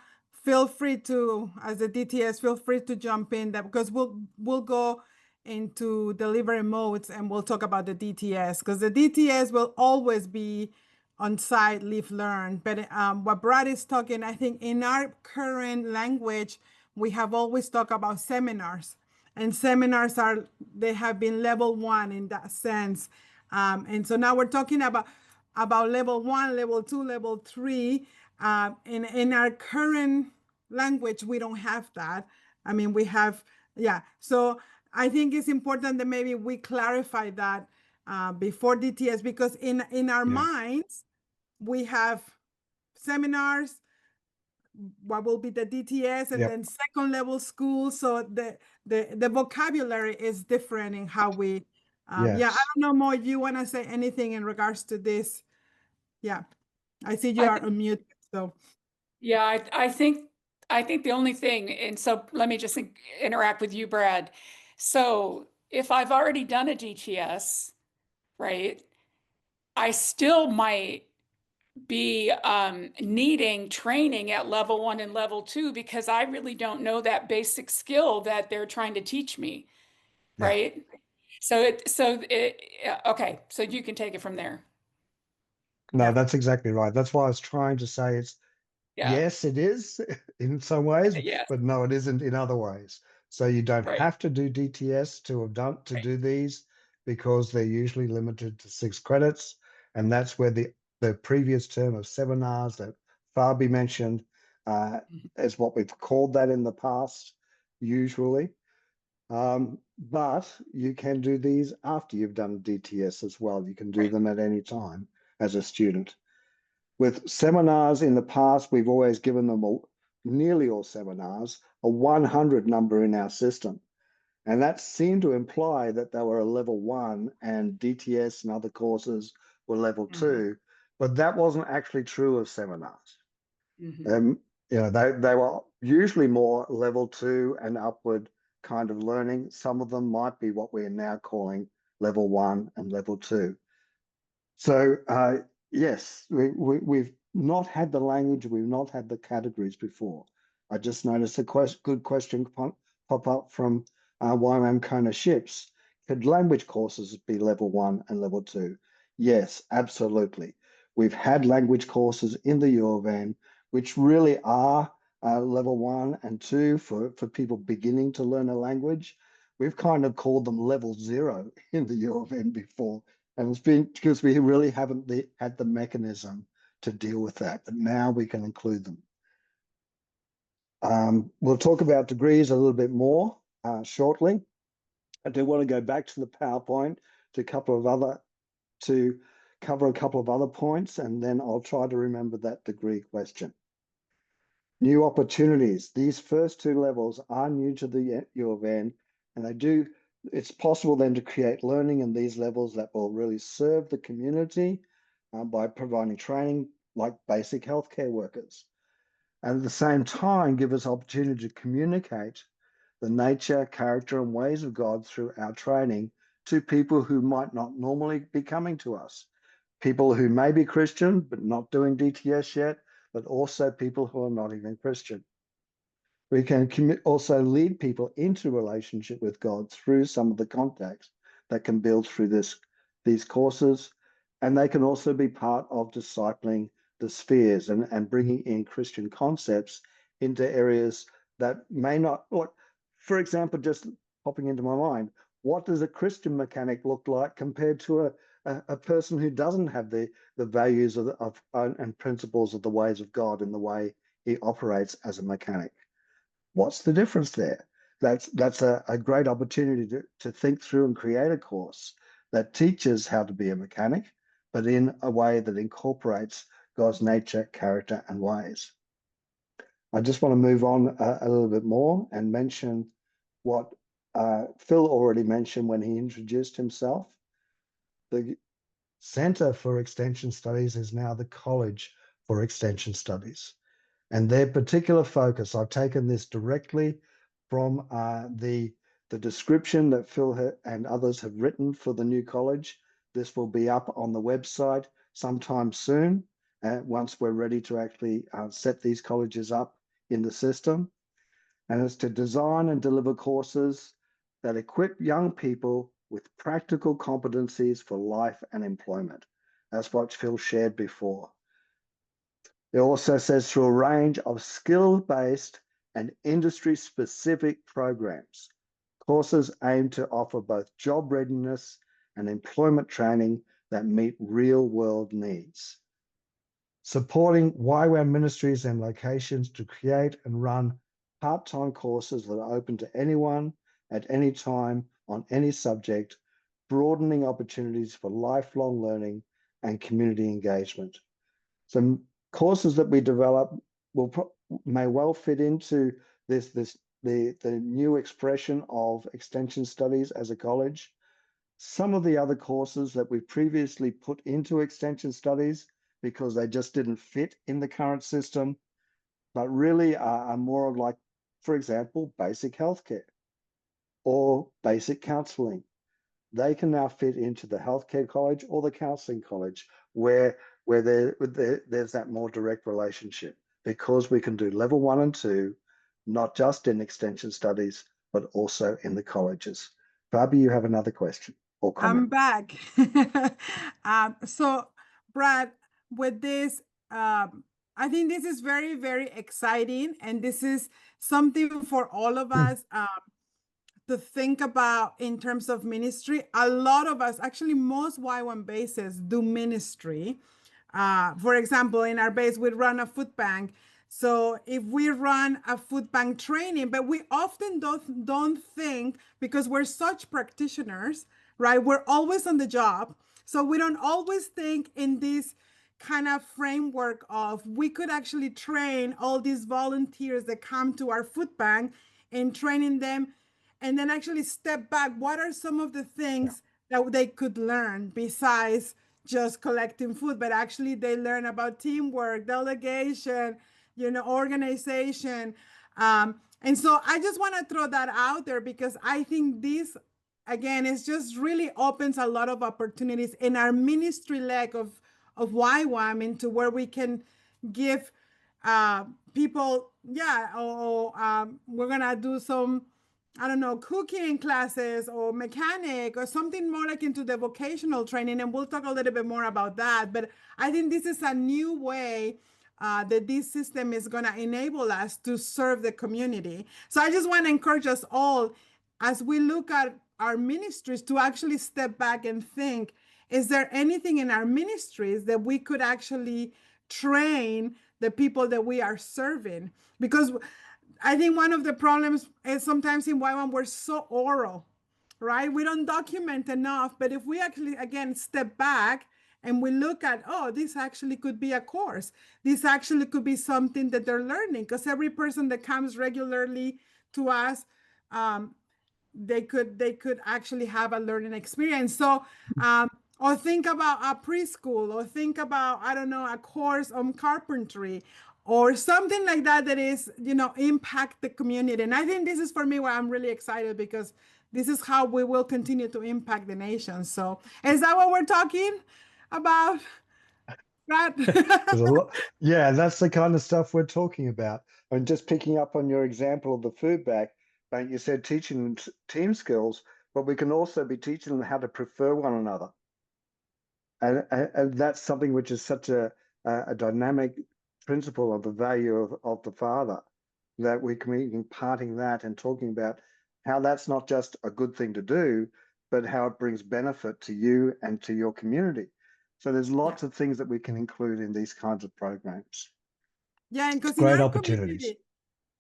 Speaker 1: feel free to, as a DTS, feel free to jump in that, because we'll go into delivery modes and we'll talk about the DTS, because the DTS will always be on site, live, learn. But what Brad is talking, I think in our current language, we have always talked about seminars. And seminars they have been level 1 in that sense. And so now we're talking about level 1, level 2, level 3. In our current language, we don't have that. I mean, we have, yeah. So I think it's important that maybe we clarify that before DTS, because in our minds, we have seminars, what will be the DTS, and then second level school. So the vocabulary is different in how we, yeah, I don't know more if you want to say anything in regards to this. Yeah, I see you are unmuted, so.
Speaker 2: Yeah, I think the only thing, and so let me just interact with you, Brad. So if I've already done a DTS, right, I still might be needing training at level 1 and level 2, because I really don't know that basic skill that they're trying to teach me, right? Okay, so you can take it from there.
Speaker 8: No, that's exactly right. That's why I was trying to say
Speaker 2: Yeah.
Speaker 8: yes, it is in some ways,
Speaker 2: Yes.
Speaker 8: but no, it isn't in other ways. So you don't
Speaker 2: Right.
Speaker 8: have to do DTS to do these, because they're usually limited to 6 credits. And that's where the previous term of seminars that Fabi mentioned is what we've called that in the past, usually. But you can do these after you've done DTS as well. You can do them at any time as a student. With seminars in the past, we've always given them nearly all seminars a 100 number in our system. And that seemed to imply that they were a level 1 and DTS and other courses were level 2, but that wasn't actually true of seminars. You know, they were usually more level 2 and upward kind of learning. Some of them might be what we're now calling level 1 and level 2. So yes, we've not had the language, we've not had the categories before. I just noticed a good question pop up from YWAM Kona Ships. Could language courses be level 1 and level 2? Yes, absolutely. We've had language courses in the UofN, which really are level 1 and 2 for people beginning to learn a language. We've kind of called them level 0 in the UofN before. And it's been because we really haven't had the mechanism to deal with that, but now we can include them. We'll talk about degrees a little bit more shortly. I do want to go back to the PowerPoint to cover a couple of other points, and then I'll try to remember that degree question. New opportunities. These first 2 levels are new to the UofN, and it's possible then to create learning in these levels that will really serve the community by providing training like basic healthcare workers. And at the same time, give us opportunity to communicate the nature, character, and ways of God through our training to people who might not normally be coming to us. People who may be Christian, but not doing DTS yet, but also people who are not even Christian. We can also lead people into relationship with God through some of the contacts that can build through these courses. And they can also be part of discipling the spheres and bringing in Christian concepts into areas that may not, for example, just popping into my mind, what does a Christian mechanic look like compared to a person who doesn't have the values of and principles of the ways of God in the way he operates as a mechanic? What's the difference there? That's a great opportunity to think through and create a course that teaches how to be a mechanic, but in a way that incorporates God's nature, character, and ways. I just want to move on a little bit more and mention what Phil already mentioned when he introduced himself. The Center for Extension Studies is now the College for Extension Studies. And their particular focus, I've taken this directly from the description that Phil and others have written for the new college. This will be up on the website sometime soon, once we're ready to actually set these colleges up in the system. And it's to design and deliver courses that equip young people with practical competencies for life and employment. That's what Phil shared before. It also says through a range of skill-based and industry-specific programs. Courses aim to offer both job readiness and employment training that meet real-world needs. Supporting YWAM ministries and locations to create and run part-time courses that are open to anyone at any time on any subject, broadening opportunities for lifelong learning and community engagement. Some courses that we develop may well fit into the new expression of extension studies as a college. Some of the other courses that we previously put into extension studies because they just didn't fit in the current system, but really are more like, for example, basic healthcare or basic counseling. They can now fit into the healthcare college or the counseling college where there's that more direct relationship, because we can do level 1 and 2, not just in extension studies, but also in the colleges. Barbie, you have another question or comment?
Speaker 1: I'm back. So, Brad, with this, I think this is very, very exciting. And this is something for all of us to think about in terms of ministry. A lot of us, actually most YWAM bases do ministry. For example, in our base, we run a food bank. So if we run a food bank training, but we often don't think, because we're such practitioners, right? We're always on the job. So we don't always think in this kind of framework of we could actually train all these volunteers that come to our food bank and training them, and then actually step back. What are some of the things that they could learn besides just collecting food, but actually they learn about teamwork, delegation, organization. And so I just want to throw that out there, because I think this, again, is just really opens a lot of opportunities in our ministry leg of YWAM, into where we can give people, we're going to do some, I don't know, cooking classes or mechanic or something more like into the vocational training. And we'll talk a little bit more about that. But I think this is a new way that this system is going to enable us to serve the community. So I just want to encourage us all, as we look at our ministries, to actually step back and think, is there anything in our ministries that we could actually train the people that we are serving? Because I think one of the problems is sometimes in YWAM, we're so oral, right? We don't document enough. But if we actually, again, step back and we look at, oh, this actually could be a course. This actually could be something that they're learning, because every person that comes regularly to us, they could actually have a learning experience. So, or think about a preschool, or think about, I don't know, a course on carpentry, or something like that, that is, impact the community. And I think this is, for me, why I'm really excited, because this is how we will continue to impact the nation. So is that what we're talking about, Brad?
Speaker 8: There's a lot. Yeah, that's the kind of stuff we're talking about. And just picking up on your example of the food bank, you said teaching them team skills, but we can also be teaching them how to prefer one another. And that's something which is such a dynamic principle of the value of the Father, that we can be imparting that and talking about how that's not just a good thing to do, but how it brings benefit to you and to your community. So there's lots of things that we can include in these kinds of programs.
Speaker 1: Yeah, and because
Speaker 8: Great opportunities.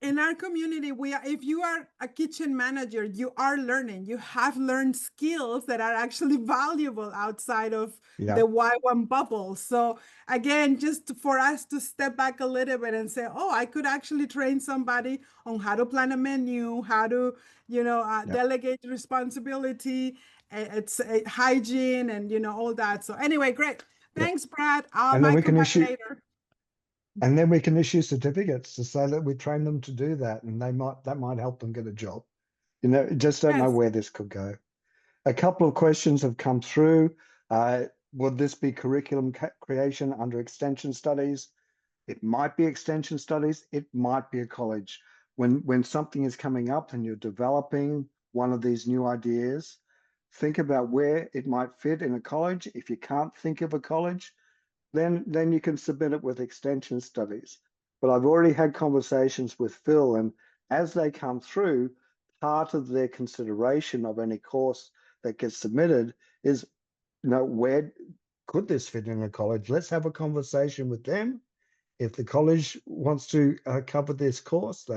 Speaker 1: In our community, if you are a kitchen manager, you are learning. You have learned skills that are actually valuable outside of the YWAM bubble. So again, just for us to step back a little bit and say, oh, I could actually train somebody on how to plan a menu, how to, delegate responsibility, it's hygiene, and all that. So anyway, great. Thanks, Brad.
Speaker 8: And then
Speaker 1: Might
Speaker 8: we
Speaker 1: come
Speaker 8: can
Speaker 1: back
Speaker 8: issue
Speaker 1: later.
Speaker 8: And then we can issue certificates to say that we train them to do that, and that might help them get a job. Just don't know where this could go. A couple of questions have come through. Would this be curriculum creation under extension studies? It might be extension studies. It might be a college. When something is coming up and you're developing one of these new ideas, think about where it might fit in a college. If you can't think of a college, then you can submit it with extension studies. But I've already had conversations with Phil, and as they come through, part of their consideration of any course that gets submitted is, where could this fit in a college? Let's have a conversation with them. If the college wants to cover this course,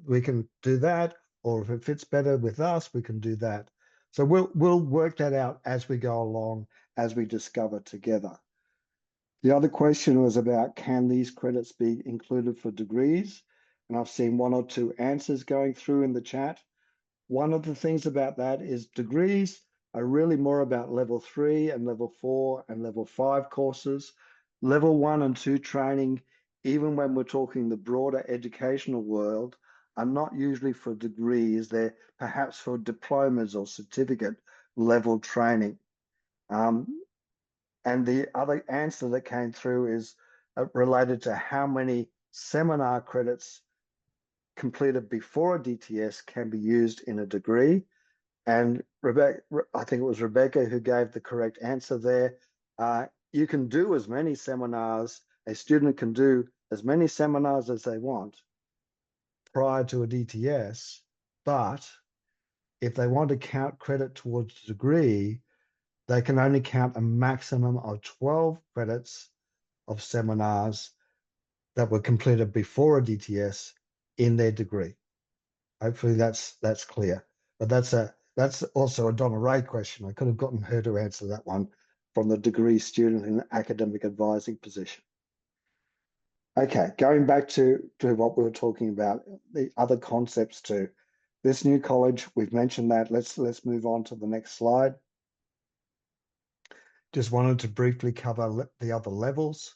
Speaker 8: we can do that. Or if it fits better with us, we can do that. So we'll work that out as we go along, as we discover together. The other question was about, can these credits be included for degrees? And I've seen one or two answers going through in the chat. One of the things about that is degrees are really more about level 3 and level 4 and level 5 courses. Level 1 and 2 training, even when we're talking the broader educational world, are not usually for degrees. They're perhaps for diplomas or certificate level training. And the other answer that came through is related to how many seminar credits completed before a DTS can be used in a degree. And Rebecca, I think it was Rebecca who gave the correct answer there. You can do as many seminars, a student can do as many seminars as they want prior to a DTS, but if they want to count credit towards a degree, they can only count a maximum of 12 credits of seminars that were completed before a DTS in their degree. Hopefully that's clear. But that's also a Donna Ray question. I could have gotten her to answer that one from the degree student in the academic advising position. Okay, going back to what we were talking about, the other concepts too. This new college, we've mentioned that. Let's move on to the next slide. Just wanted to briefly cover the other levels.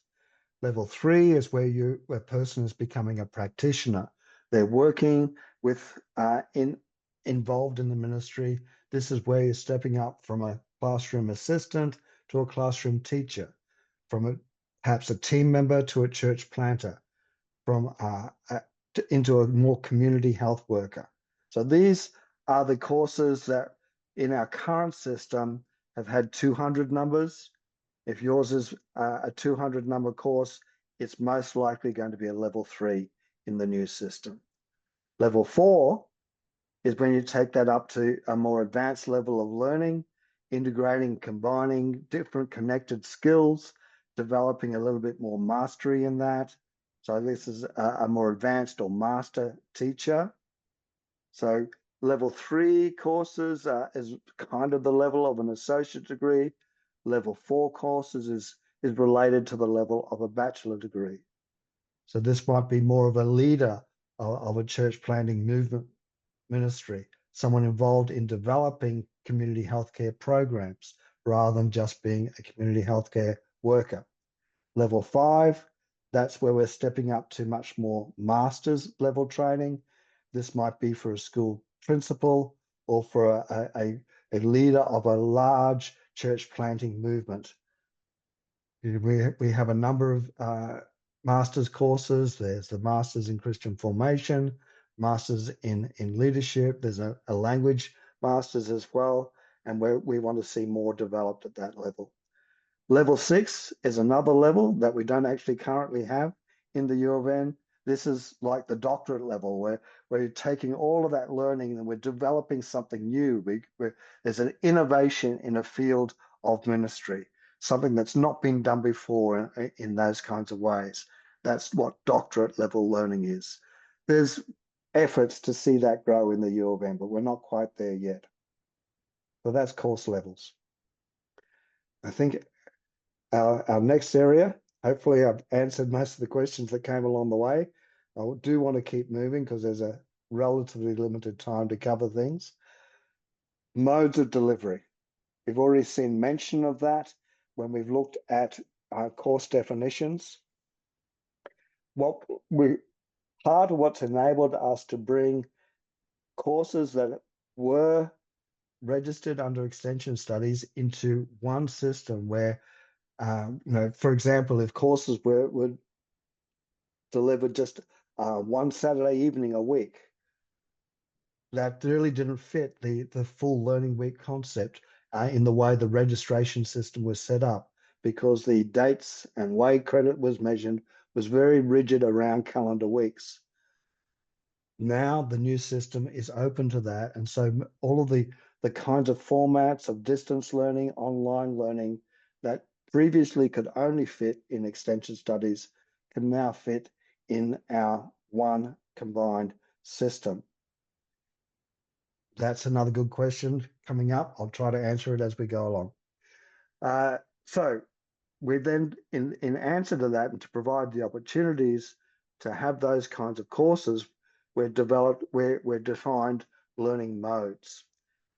Speaker 8: Level 3 is where a person is becoming a practitioner. They're working with involved in the ministry. This is where you're stepping up from a classroom assistant to a classroom teacher, from perhaps a team member to a church planter, into a more community health worker. So these are the courses that in our current system have had 200 numbers. If yours is a 200 number course, it's most likely going to be a level 3 in the new system. Level 4 is when you take that up to a more advanced level of learning, integrating, combining different connected skills, developing a little bit more mastery in that. So this is a more advanced or master teacher. So level 3 courses is kind of the level of an associate degree. Level 4 courses is related to the level of a bachelor degree. So this might be more of a leader of a church planting movement ministry, someone involved in developing community healthcare programs rather than just being a community healthcare worker. Level 5, that's where we're stepping up to much more master's level training. This might be for a school principal or for a leader of a large church planting movement. We have a number of master's courses. There's the Masters in Christian Formation, Masters in Leadership. There's a language Masters as well. And we want to see more developed at that level. Level 6 is another level that we don't actually currently have in the UofN. This is like the doctorate level where you're taking all of that learning and we're developing something new. There's an innovation in a field of ministry, something that's not been done before in those kinds of ways. That's what doctorate level learning is. There's efforts to see that grow in the U of M, but we're not quite there yet. So that's course levels. I think our next area, hopefully I've answered most of the questions that came along the way. I do want to keep moving because there's a relatively limited time to cover things. Modes of delivery. We've already seen mention of that when we've looked at course definitions. Part of what's enabled us to bring courses that were registered under extension studies into one system where, for example, if courses were delivered just one Saturday evening a week, that really didn't fit the full learning week concept in the way the registration system was set up, because the dates and way credit was measured was very rigid around calendar weeks. Now the new system is open to that, and so all of the kinds of formats of distance learning, online learning that previously could only fit in extension studies can now fit in our one combined system. That's another good question coming up. I'll try to answer it as we go along. So we then, in answer to that, and to provide the opportunities to have those kinds of courses, we've defined learning modes.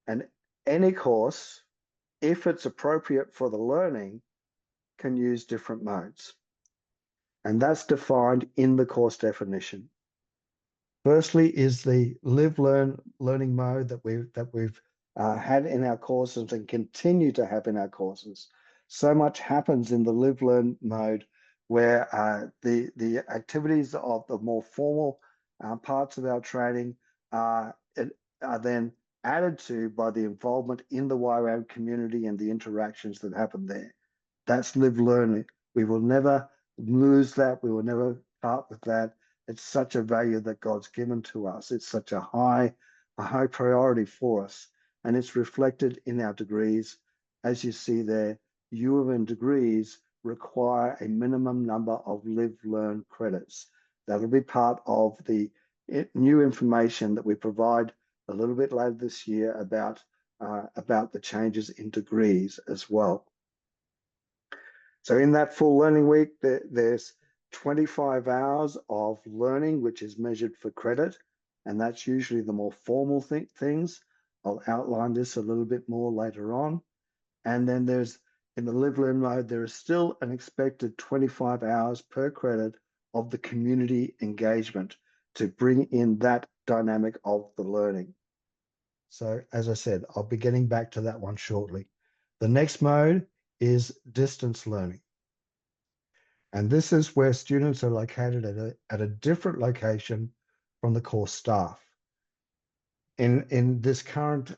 Speaker 8: And any course, if it's appropriate for the learning, can use different modes. And that's defined in the course definition. Firstly is the live-learn learning mode that we've had in our courses and continue to have in our courses. So much happens in the live-learn mode where the activities of the more formal parts of our training are then added to by the involvement in the YWAM community and the interactions that happen there. That's live-learning. We will never lose that. We will never part with that. It's such a value that God's given to us. It's such a high priority for us. And it's reflected in our degrees. As you see there, UofN degrees require a minimum number of live-learn credits. That'll be part of the new information that we provide a little bit later this year about the changes in degrees as well. So in that full learning week, there's 25 hours of learning, which is measured for credit, and that's usually the more formal things. I'll outline this a little bit more later on. And then there's, in the live-learn mode, there is still an expected 25 hours per credit of the community engagement to bring in that dynamic of the learning. So as I said, I'll be getting back to that one shortly. The next mode is distance learning. And this is where students are located at a different location from the course staff. In this current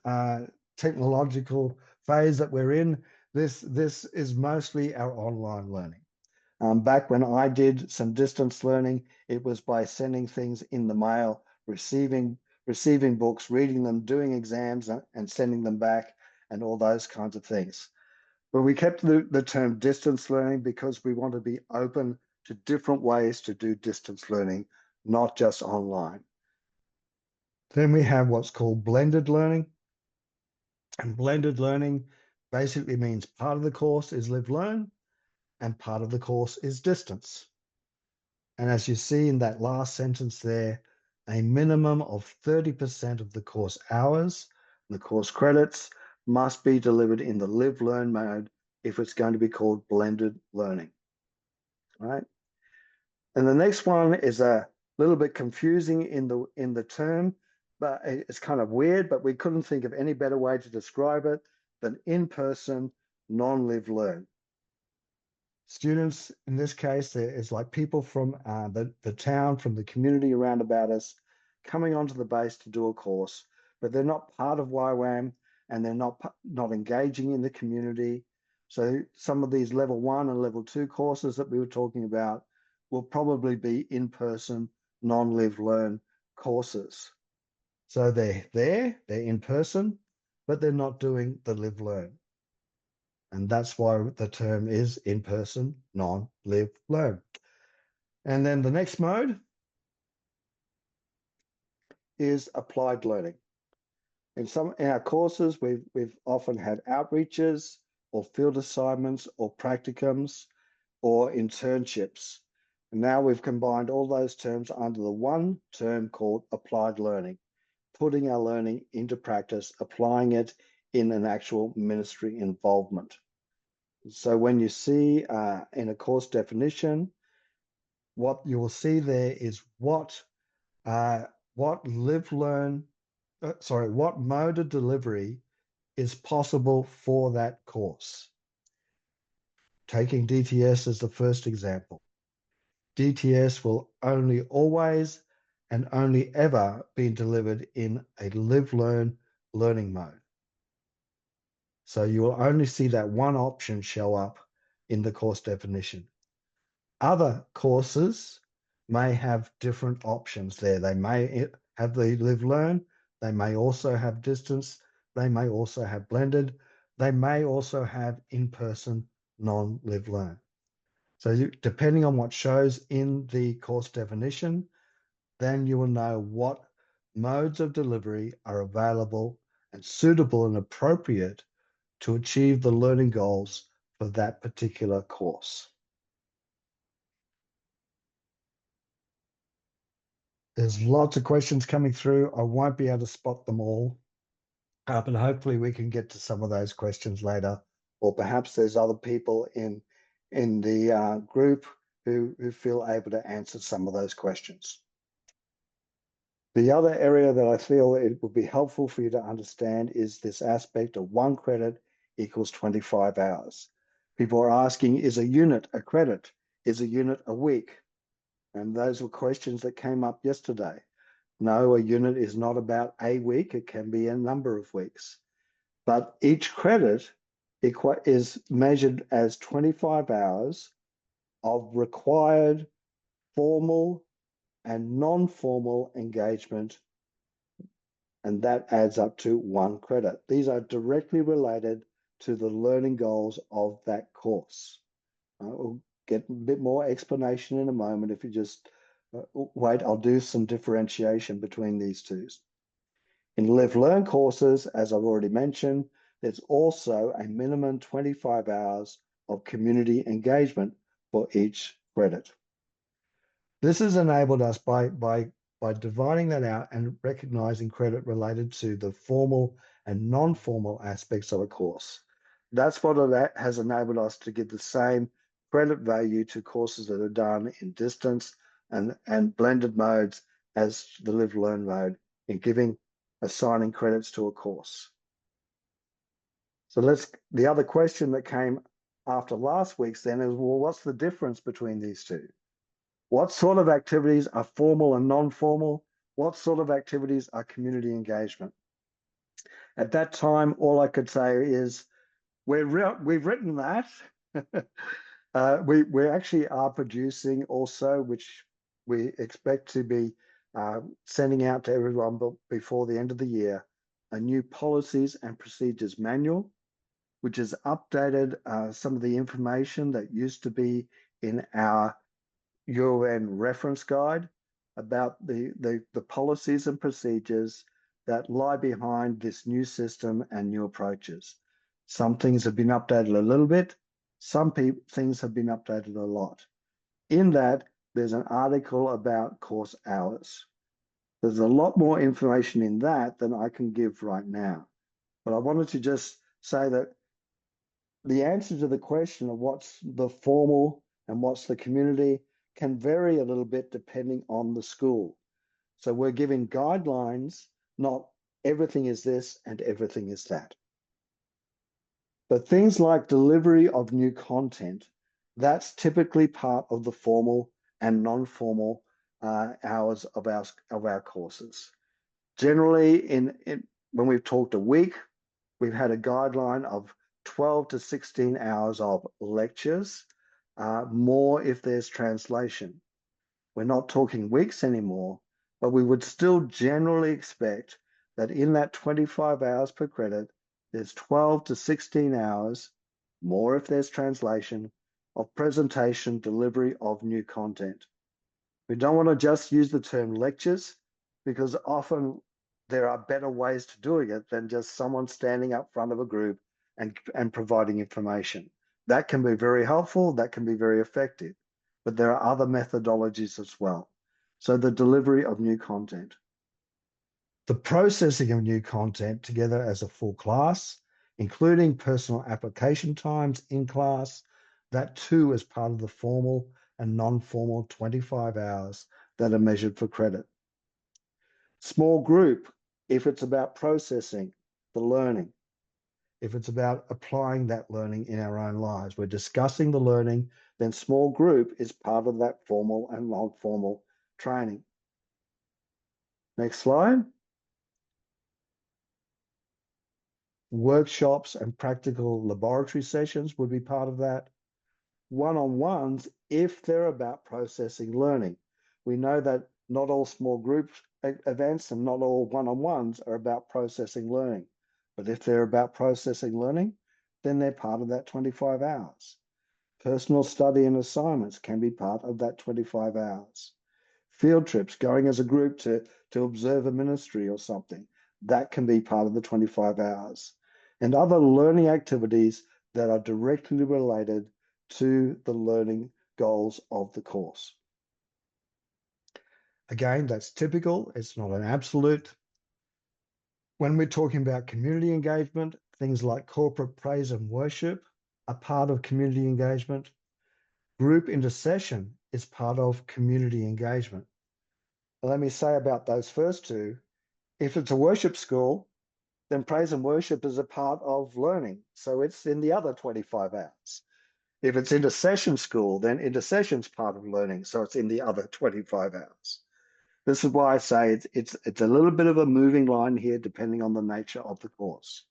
Speaker 8: technological phase that we're in, this is mostly our online learning. Back when I did some distance learning, it was by sending things in the mail, receiving books, reading them, doing exams and sending them back and all those kinds of things. But we kept the term distance learning because we want to be open to different ways to do distance learning, not just online. Then we have what's called blended learning. And blended learning basically means part of the course is live-learn and part of the course is distance. And as you see in that last sentence there, a minimum of 30% of the course hours, the course credits, must be delivered in the live-learn mode if it's going to be called blended learning. All right. And the next one is a little bit confusing in the term, but it's kind of weird, but we couldn't think of any better way to describe it than in-person, non-live-learn. Students, in this case, it's like people from the town, from the community around about us, coming onto the base to do a course, but they're not part of YWAM and they're not engaging in the community. So some of these level 1 and level 2 courses that we were talking about will probably be in-person, non-live learn courses. So they're there, they're in person, but they're not doing the live learn. And that's why the term is in-person, non-live learn. And then the next mode is applied learning. In our courses, we've often had outreaches or field assignments or practicums or internships. And now we've combined all those terms under the one term called applied learning, putting our learning into practice, applying it in an actual ministry involvement. So when you see in a course definition, what you will see there is what mode of delivery is possible for that course. Taking DTS as the first example. DTS will only always and only ever be delivered in a live-learn learning mode. So you will only see that one option show up in the course definition. Other courses may have different options there. They may have the live-learn, they may also have distance, they may also have blended, they may also have in-person non-live-learn. So depending on what shows in the course definition, then you will know what modes of delivery are available and suitable and appropriate to achieve the learning goals for that particular course. There's lots of questions coming through. I won't be able to spot them all, but hopefully we can get to some of those questions later, or perhaps there's other people in the group who feel able to answer some of those questions. The other area that I feel it would be helpful for you to understand is this aspect of 1 credit equals 25 hours. People are asking, is a unit a credit? Is a unit a week? And those were questions that came up yesterday. No, a unit is not about a week. It can be a number of weeks. But each credit is measured as 25 hours of required formal and non-formal engagement, and that adds up to 1 credit. These are directly related to the learning goals of that course. We'll get a bit more explanation in a moment. If you just wait, I'll do some differentiation between these two. In live-learn courses, as I've already mentioned, there's also a minimum 25 hours of community engagement for each credit. This has enabled us by dividing that out and recognizing credit related to the formal and non-formal aspects of a course. That's what has enabled us to give the same credit value to courses that are done in distance and blended modes as the live-learn mode in assigning credits to a course. So the other question that came after last week's then is, well, what's the difference between these two? What sort of activities are formal and non-formal? What sort of activities are community engagement? At that time, all I could say is we've written that. We actually are producing also, which we expect to be sending out to everyone before the end of the year, a new policies and procedures manual, which has updated some of the information that used to be in our UofN reference guide about the policies and procedures that lie behind this new system and new approaches. Some things have been updated a little bit. Some things have been updated a lot. In that, there's an article about course hours. There's a lot more information in that than I can give right now. But I wanted to just say that the answer to the question of what's the formal and what's the community can vary a little bit depending on the school. So we're giving guidelines, not everything is this and everything is that. But things like delivery of new content, that's typically part of the formal and non-formal hours of our courses. Generally, when we've talked a week, we've had a guideline of 12 to 16 hours of lectures, more if there's translation. We're not talking weeks anymore, but we would still generally expect that in that 25 hours per credit, there's 12 to 16 hours, more if there's translation, of presentation, delivery of new content. We don't want to just use the term lectures because often there are better ways to doing it than just someone standing up front of a group and providing information. That can be very helpful, that can be very effective, but there are other methodologies as well. So the delivery of new content. The processing of new content together as a full class, including personal application times in class, that too is part of the formal and non-formal 25 hours that are measured for credit. Small group, if it's about processing the learning, if it's about applying that learning in our own lives, we're discussing the learning, then small group is part of that formal and non-formal training. Next slide. Workshops and practical laboratory sessions would be part of that. One-on-ones, if they're about processing learning. We know that not all small group events and not all one-on-ones are about processing learning. But if they're about processing learning, then they're part of that 25 hours. Personal study and assignments can be part of that 25 hours. Field trips, going as a group to observe a ministry or something, that can be part of the 25 hours. And other learning activities that are directly related to the learning goals of the course. Again, that's typical, it's not an absolute. When we're talking about community engagement, things like corporate praise and worship are part of community engagement. Group intercession is part of community engagement. Let me say about those first two, if it's a worship school, then praise and worship is a part of learning. So it's in the other 25 hours. If it's intercession school, then intercession's part of learning. So it's in the other 25 hours. This is why I say it's a little bit of a moving line here, depending on the nature of the course.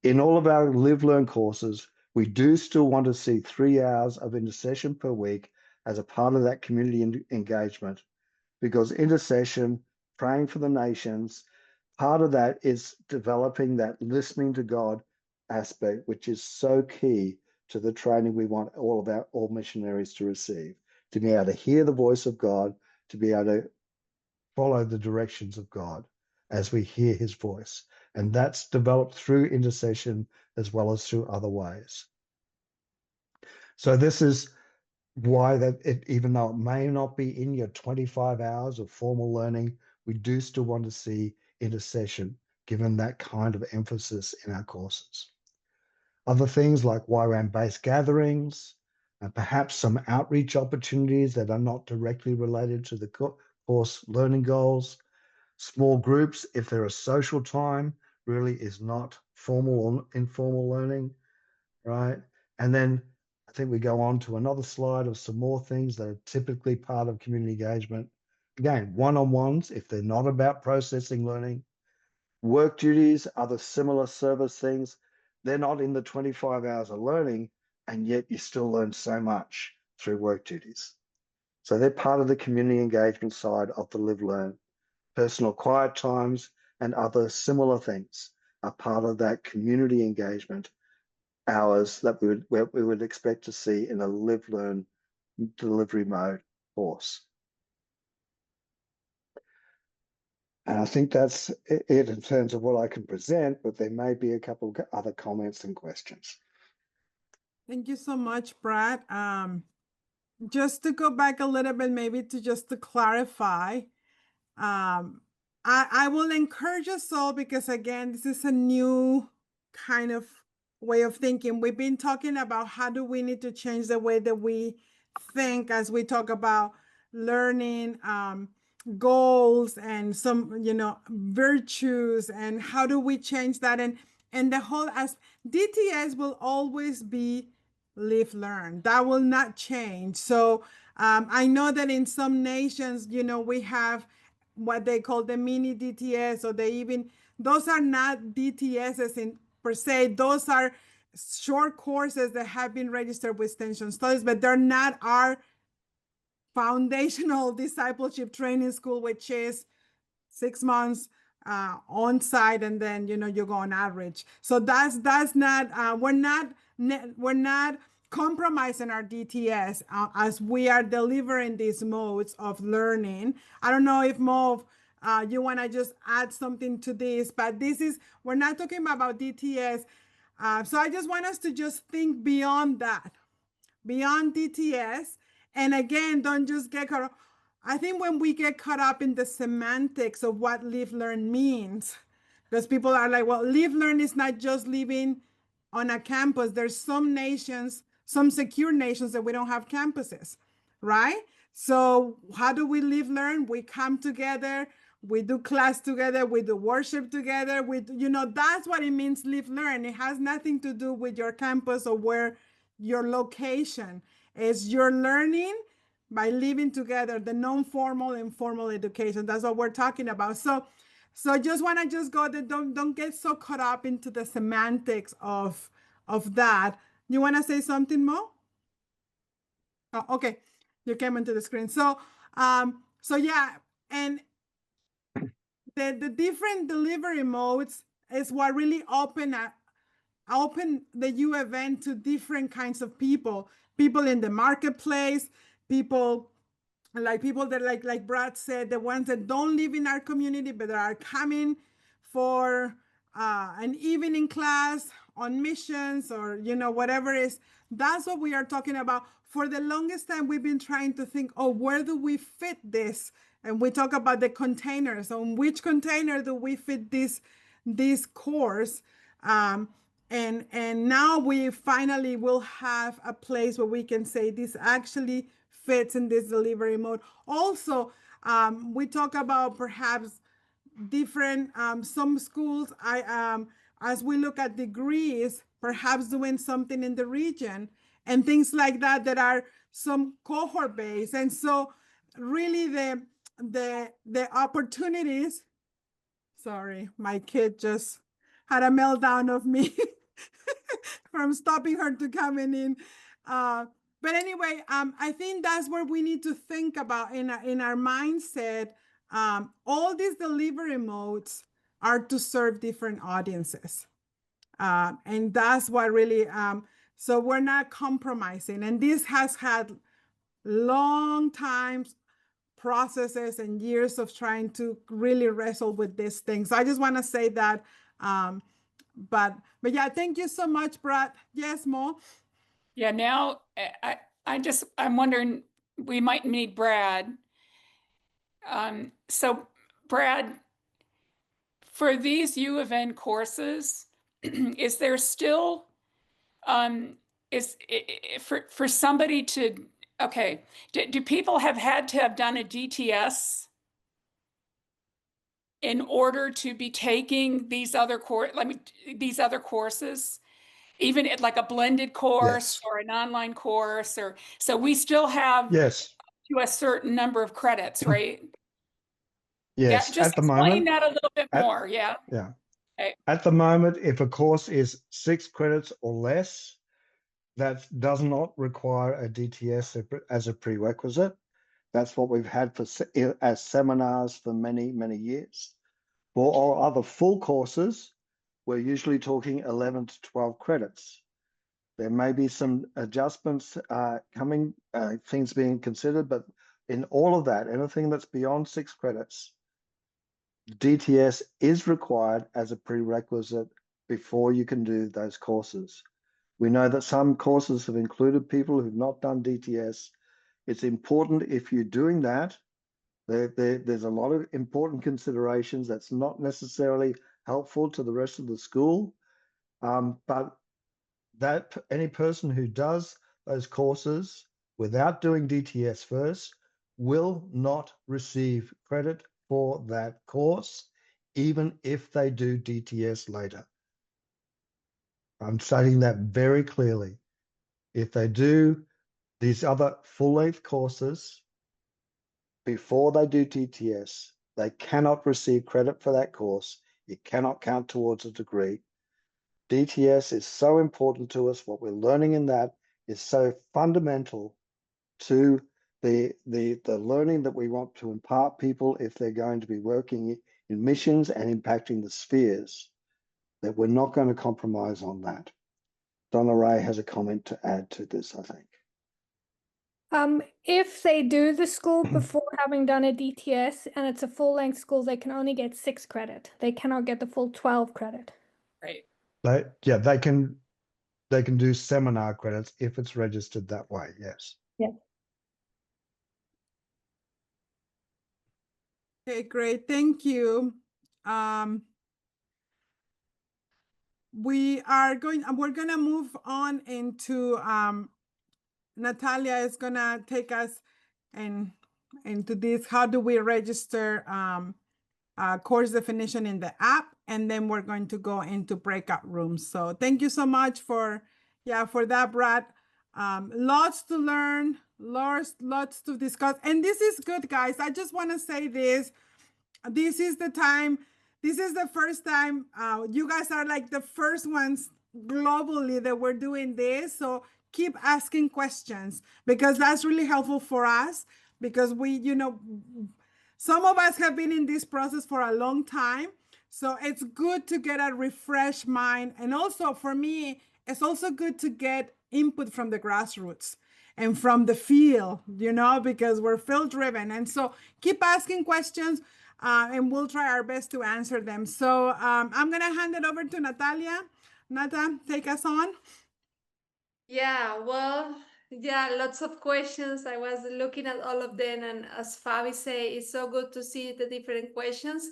Speaker 8: In all of our Live Learn courses, we do still want to see 3 hours of intercession per week as a part of that community engagement, because intercession, praying for the nations, part of that is developing that listening to God aspect, which is so key to the training we want all missionaries to receive, to be able to hear the voice of God, to be able to follow the directions of God as we hear his voice. And that's developed through intercession as well as through other ways. So this is why even though it may not be in your 25 hours of formal learning, we do still want to see intercession, given that kind of emphasis in our courses. Other things like YWAM-based gatherings, and perhaps some outreach opportunities that are not directly related to the course learning goals. Small groups, if there is social time, really is not formal or informal learning, right? And then I think we go on to another slide of some more things that are typically part of community engagement. Again, one-on-ones, if they're not about processing learning. Work duties, other similar service things, they're not in the 25 hours of learning, and yet you still learn so much through work duties. So they're part of the community engagement side of the Live Learn. Personal quiet times and other similar things are part of that community engagement hours that we would expect to see in a Live Learn delivery mode course. And I think that's it in terms of what I can present, but there may be a couple of other comments and questions.
Speaker 1: Thank you so much, Brad. Just to go back a little bit, maybe to clarify, I will encourage us all, because again, this is a new kind of way of thinking. We've been talking about how do we need to change the way that we think as we talk about learning, goals and some, virtues, and how do we change that? And the whole, as DTS will always be live learn, that will not change. So I know that in some nations, we have what they call the mini DTS, or those are not DTSs in per se. Those are short courses that have been registered with Extension Studies, but they're not our foundational discipleship training school, which is 6 months on site, and then you go on average. So that's not we're not compromising our DTS as we are delivering these modes of learning. I don't know if Mo, you want to just add something to this, but we're not talking about DTS. So I just want us to just think beyond that, beyond DTS. And again, don't just get caught up. I think when we get caught up in the semantics of what live learn means, because people are like, well, live learn is not just living on a campus. There's some nations, some secure nations that we don't have campuses, right? So how do we live learn? We come together, we do class together, we do worship together, that's what it means live learn. It has nothing to do with your campus or where your location is. You're learning by living together, the non-formal and formal education. That's what we're talking about. So just want to just go there. Don't get so caught up into the semantics of that. You want to say something, Mo? Oh, okay. You came into the screen. So yeah, and the different delivery modes is what really open the UofN to different kinds of people in the marketplace, people that like Brad said, the ones that don't live in our community but are coming for an evening class on missions or whatever it is. That's what we are talking about. For the longest time, we've been trying to think, oh, where do we fit this? And we talk about the containers. On which container do we fit this course? And now we finally will have a place where we can say this actually fits in this delivery mode. Also, we talk about perhaps different, some schools, as we look at degrees, perhaps doing something in the region and things like that are some cohort based. And so really the opportunities, sorry, my kid just had a meltdown of me from stopping her to coming in. But anyway, I think that's where we need to think about in our mindset. All these delivery modes are to serve different audiences. And that's what really, so we're not compromising. And this has had long times, processes and years of trying to really wrestle with these things. So I just want to say that. But yeah, thank you so much, Brad. Yes, Mo?
Speaker 2: Yeah, now I'm wondering, we might need Brad. So Brad, for these UofN courses, is there still, for somebody to, okay, do people have had to have done a DTS in order to be taking these other courses? Even at like a blended course or an online course, or so we still have to a certain number of credits, right?
Speaker 8: Yes.
Speaker 2: Yeah, just
Speaker 8: At the
Speaker 2: explain
Speaker 8: moment,
Speaker 2: that a little bit more. Yeah.
Speaker 8: Yeah.
Speaker 2: Okay.
Speaker 8: At the moment, if a course is 6 credits or less, that does not require a DTS as a prerequisite. That's what we've had as seminars for many, many years. For all other full courses, we're usually talking 11 to 12 credits. There may be some adjustments coming, things being considered, but in all of that, anything that's beyond 6 credits, DTS is required as a prerequisite before you can do those courses. We know that some courses have included people who've not done DTS. It's important if you're doing that, there's a lot of important considerations that's not necessarily helpful to the rest of the school. But that any person who does those courses without doing DTS first will not receive credit for that course, even if they do DTS later. I'm stating that very clearly. If they do these other full-length courses before they do DTS, they cannot receive credit for that course. It cannot count towards a degree. DTS is so important to us. What we're learning in that is so fundamental to the learning that we want to impart people if they're going to be working in missions and impacting the spheres, that we're not going to compromise on that. Donna Ray has a comment to add to this, I think.
Speaker 13: If they do the school before having done a DTS and it's a full-length school, they can only get 6 credit. They cannot get the full 12 credit.
Speaker 2: Right.
Speaker 8: They can do seminar credits if it's registered that way. Yes.
Speaker 13: Yeah.
Speaker 1: Okay, great. Thank you. We're gonna move on into Natalia is gonna take us into this. How do we register course definition in the app? And then we're going to go into breakout rooms. So thank you so much for that, Brad. Lots to learn, lots to discuss. And this is good, guys. I just want to say this. This is the time. This is the first time you guys are like the first ones globally that we're doing this. So keep asking questions because that's really helpful for us because some of us have been in this process for a long time. So it's good to get a refreshed mind. And also for me, it's also good to get input from the grassroots and from the field, because we're field driven. And so keep asking questions. And we'll try our best to answer them. So I'm going to hand it over to Natalia. Nata, take us on.
Speaker 14: Yeah, well, lots of questions. I was looking at all of them, and as Fabi say, it's so good to see the different questions.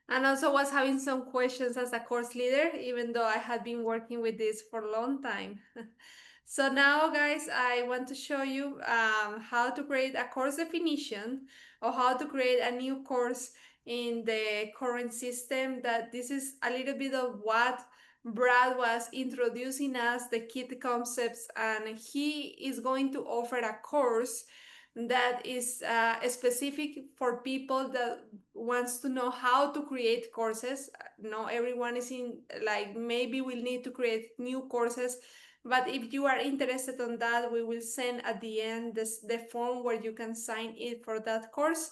Speaker 14: And also was having some questions as a course leader, even though I had been working with this for a long time. So now, guys, I want to show you how to create a course definition or how to create a new course in the current system. That this is a little bit of what Brad was introducing us, the key concepts, and he is going to offer a course that is specific for people that wants to know how to create courses. Not everyone is maybe we'll need to create new courses. But if you are interested on that, we will send at the end the form where you can sign in for that course.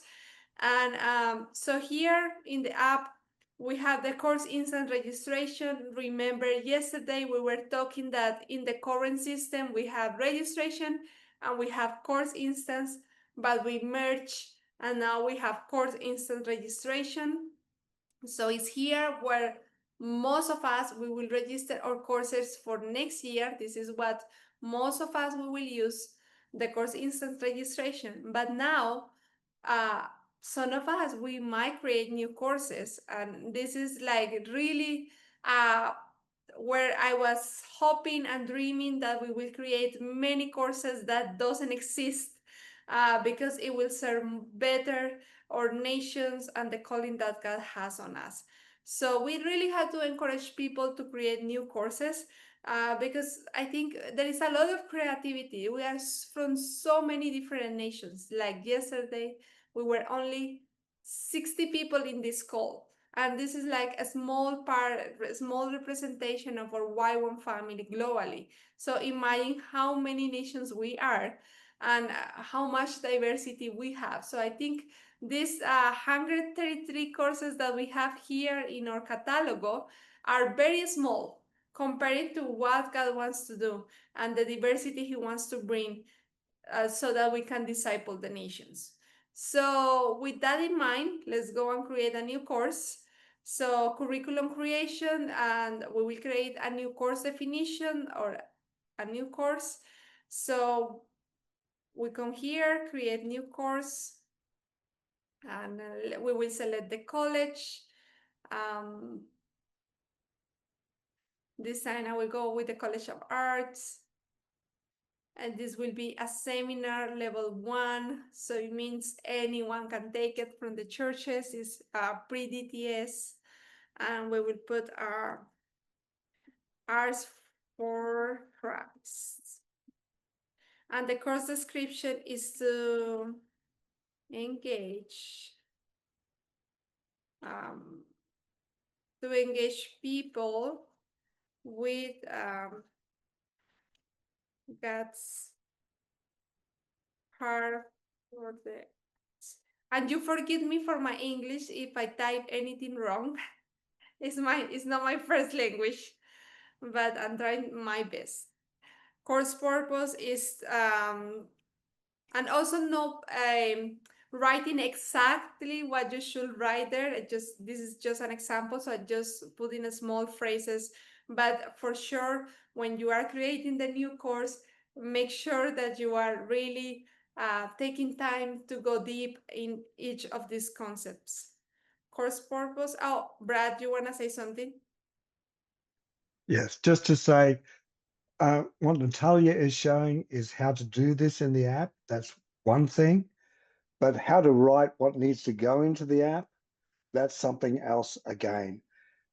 Speaker 14: And so here in the app, we have the course instant registration. Remember, yesterday we were talking that in the current system, we have registration and we have course instance, but we merge and now we have course instant registration. So it's here where most of us, we will register our courses for next year. This is what most of us, we will use the course instant registration. But now, some of us, we might create new courses. And this is like really where I was hoping and dreaming that we will create many courses that doesn't exist because it will serve better our nations and the calling that God has on us. So we really have to encourage people to create new courses because I think there is a lot of creativity. We are from so many different nations. Like yesterday, we were only 60 people in this call. And this is like a small representation of our YWAM family globally. So imagine how many nations we are and how much diversity we have. So I think these 133 courses that we have here in our catalog are very small compared to what God wants to do and the diversity he wants to bring so that we can disciple the nations. So with that in mind, let's go and create a new course. So curriculum creation, and we will create a new course definition or a new course. So we come here, create new course, and we will select the college. This time I will go with the College of Arts. And this will be a seminar level 1. So it means anyone can take it from the churches. It's pre-DTS. And we will put our Arts for Christ. And the course description is to engage people with God's heart For the and you forgive me for my English if I type anything wrong. It's not my first language, but I'm trying my best. Course purpose is and also no writing exactly what you should write there. This is just an example, so I just put in a small phrases. But for sure, when you are creating the new course, make sure that you are really taking time to go deep in each of these concepts. Course purpose. Oh, Brad, you want to say something?
Speaker 8: Yes, just to say, what Natalia is showing is how to do this in the app. That's one thing. But how to write what needs to go into the app, that's something else again.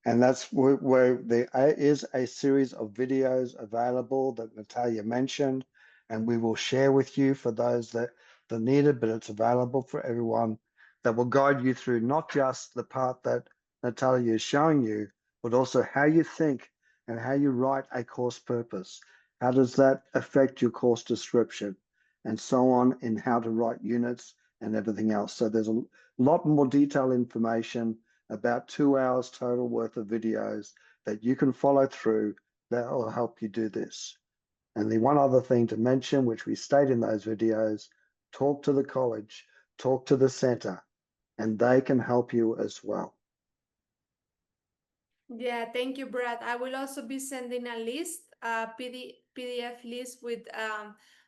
Speaker 8: And that's where there is a series of videos available that Natalia mentioned, and we will share with you for those that need it, but it's available for everyone, that will guide you through not just the part that Natalia is showing you, but also how you think and how you write a course purpose. How does that affect your course description, and so on, in how to write units and everything else. So there's a lot more detailed information, about 2 hours total worth of videos that you can follow through that will help you do this. And the one other thing to mention, which we state in those videos, talk to the college, talk to the center, and they can help you as well.
Speaker 14: Yeah, thank you, Brad. I will also be sending a list, a PDF list with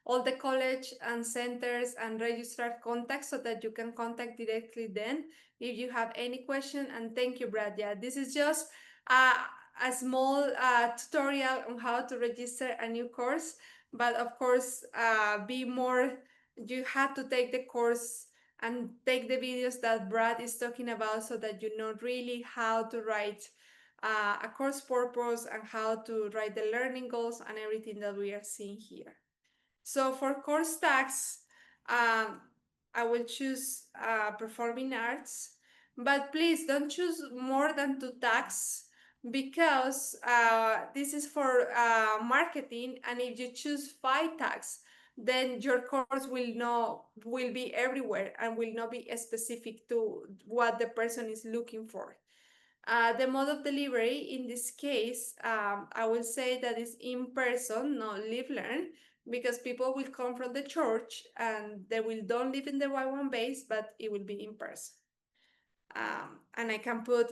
Speaker 14: all the college and centers and registrar contacts so that you can contact directly then if you have any question. And thank you, Brad. Yeah, this is just a small tutorial on how to register a new course. But of course, you have to take the course and take the videos that Brad is talking about so that you know really how to write a course purpose and how to write the learning goals and everything that we are seeing here. So for course tags, I will choose performing arts, but please don't choose more than 2 tags because this is for marketing, and if you choose 5 tags, then your course will be everywhere and will not be specific to what the person is looking for. The mode of delivery in this case, I will say that is in person, not live learn, because people will come from the church and they will don't live in the YWAM base, but it will be in person. And I can put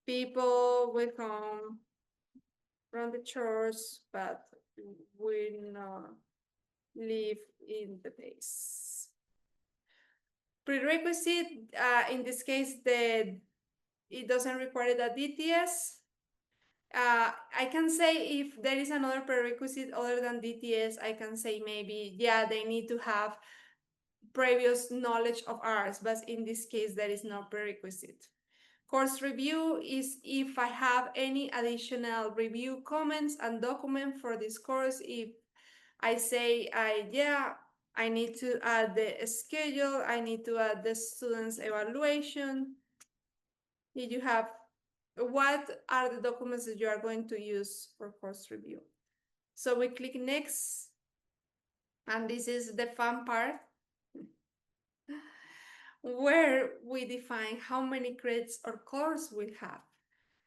Speaker 14: people will come from the church, but will not live in the base. Prerequisite, in this case, it doesn't require the DTS. I can say if there is another prerequisite other than DTS, I can say maybe, yeah, they need to have previous knowledge of ours, but in this case, there is no prerequisite. Course review is if I have any additional review comments and document for this course. If I say, I need to add the schedule, I need to add the student's evaluation. Did you have what are the documents that you are going to use for course review? So we click next, and this is the fun part where we define how many credits our course will have.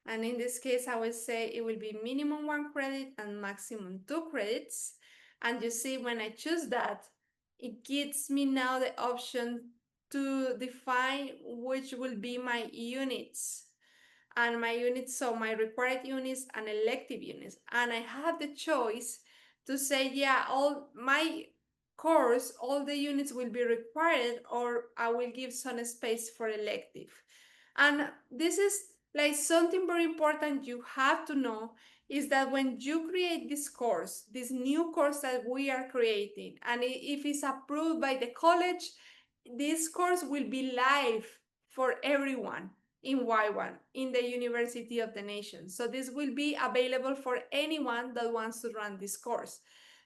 Speaker 14: And in this case, I will say it will be minimum 1 credit and maximum 2 credits. And you see, when I choose that, it gives me now the option to define which will be my units. And my units, so my required units and elective units. And I have the choice to say, yeah, all my course, all the units will be required, or I will give some space for elective. And this is like something very important you have to know is that when you create this course, this new course that we are creating, and if it's approved by the college, this course will be live for everyone in YWAM, in the University of the Nation. So this will be available for anyone that wants to run this course.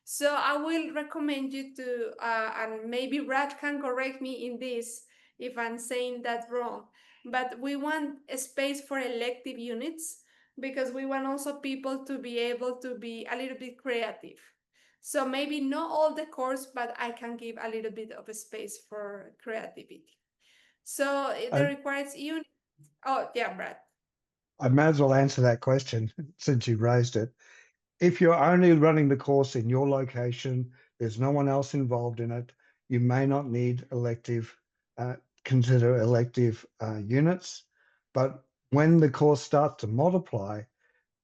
Speaker 14: So I will recommend you to, and maybe Brad can correct me in this if I'm saying that wrong, but we want a space for elective units because we want also people to be able to be a little bit creative. So maybe not all the course, but I can give a little bit of a space for creativity. So it requires unit. Oh, yeah, Brad.
Speaker 8: I may as well answer that question since you raised it. If you're only running the course in your location, there's no one else involved in it, you may not need consider elective units. But when the course starts to multiply,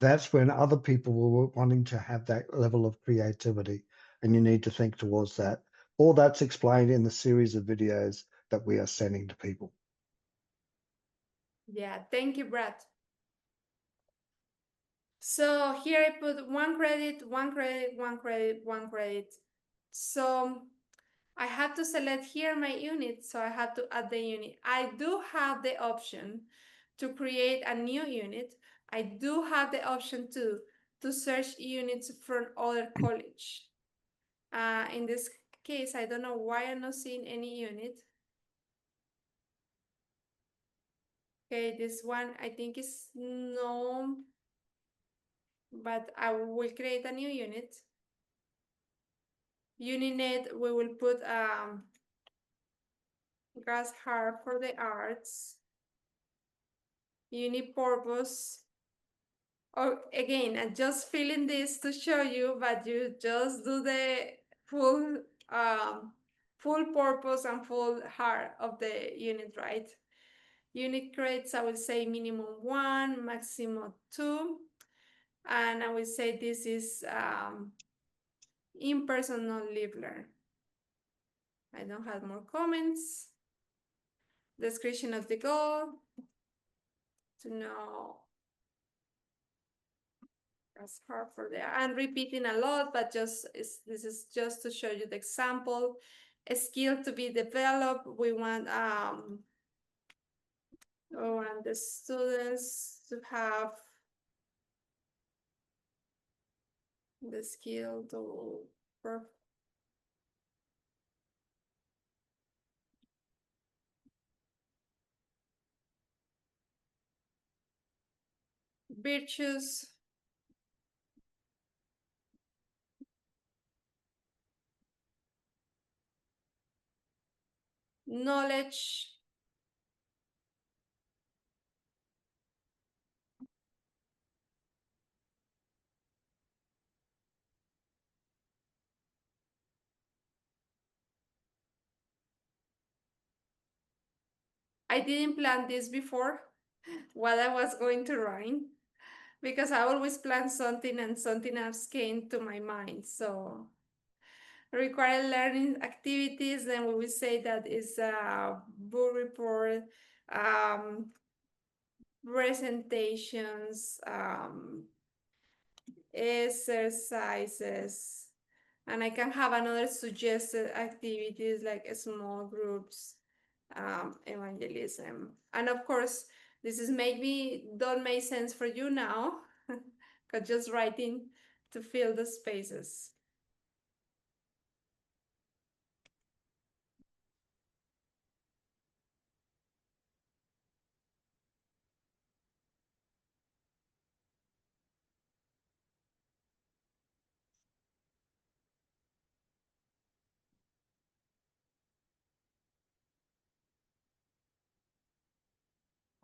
Speaker 8: that's when other people will be wanting to have that level of creativity, and you need to think towards that. All that's explained in the series of videos that we are sending to people.
Speaker 14: Yeah, thank you, Brad. So here I put 1 credit, 1 credit, 1 credit, 1 credit. So I have to select here my unit, so I have to add the unit. I do have the option to create a new unit. I do have the option to search units from other college. In this case, I don't know why I'm not seeing any unit. Okay, this one I think is no, but I will create a new unit. Uninet, we will put Grasshopper for the arts. Unipurpose. Oh, again, I'm just filling this to show you, but you just do the full full purpose and full heart of the unit, right? Unit credits, I will say minimum 1, maximum 2. And I will say this is in-person, not live learn. I don't have more comments. Description of the goal. To know that's hard for there. I'm repeating a lot, but this is just to show you the example. A skill to be developed. We want the students to have the skill to virtues, knowledge, I didn't plan this before, what I was going to write, because I always plan something and something else came to my mind. So required learning activities, then we will say that is a book report, presentations, exercises, and I can have another suggested activities like small groups, evangelism. And of course, this is maybe don't make sense for you now, because just writing to fill the spaces.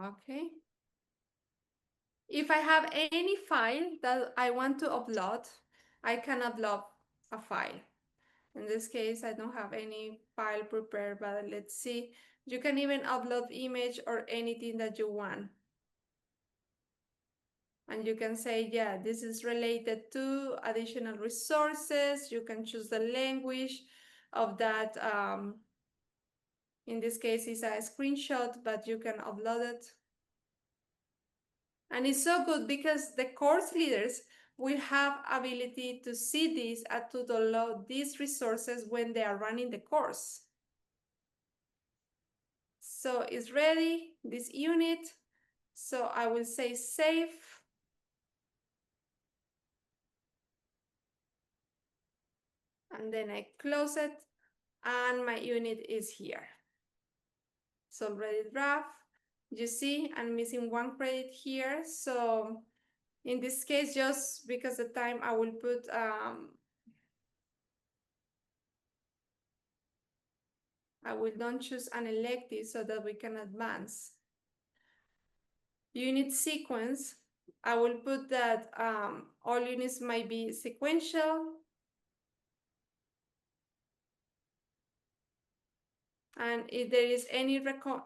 Speaker 14: Okay. If I have any file that I want to upload, I can upload a file. In this case, I don't have any file prepared, but let's see. You can even upload image or anything that you want. And you can say, yeah, this is related to additional resources. You can choose the language of that. In this case, it's a screenshot, but you can upload it. And it's so good because the course leaders will have ability to see this and to download these resources when they are running the course. So it's ready, this unit. So I will say save. And then I close it and my unit is here. It's already draft. You see, I'm missing 1 credit here. So in this case, just because of time, I will put I will don't choose an elective so that we can advance. Unit sequence, I will put that all units might be sequential. And if there is any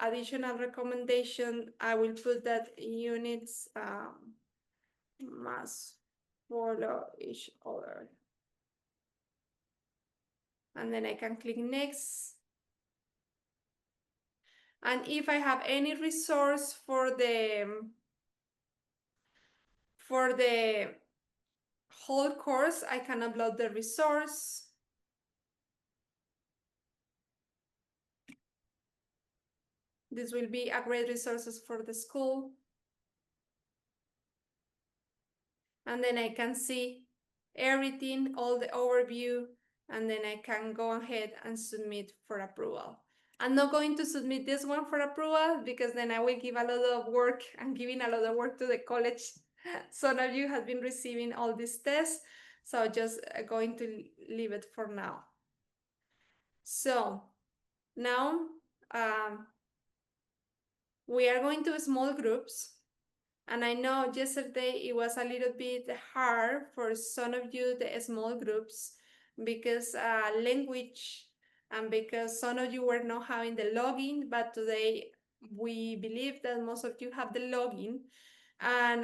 Speaker 14: additional recommendation, I will put that units must follow each other. And then I can click next. And if I have any resource for the whole course, I can upload the resource. This will be a great resources for the school. And then I can see everything, all the overview, and then I can go ahead and submit for approval. I'm not going to submit this one for approval because then I will give a lot of work. I'm giving a lot of work to the college. Some of you have been receiving all these tests, so just going to leave it for now. So now we are going to small groups. And I know yesterday it was a little bit hard for some of you, the small groups, because language and because some of you were not having the login, but today we believe that most of you have the login. And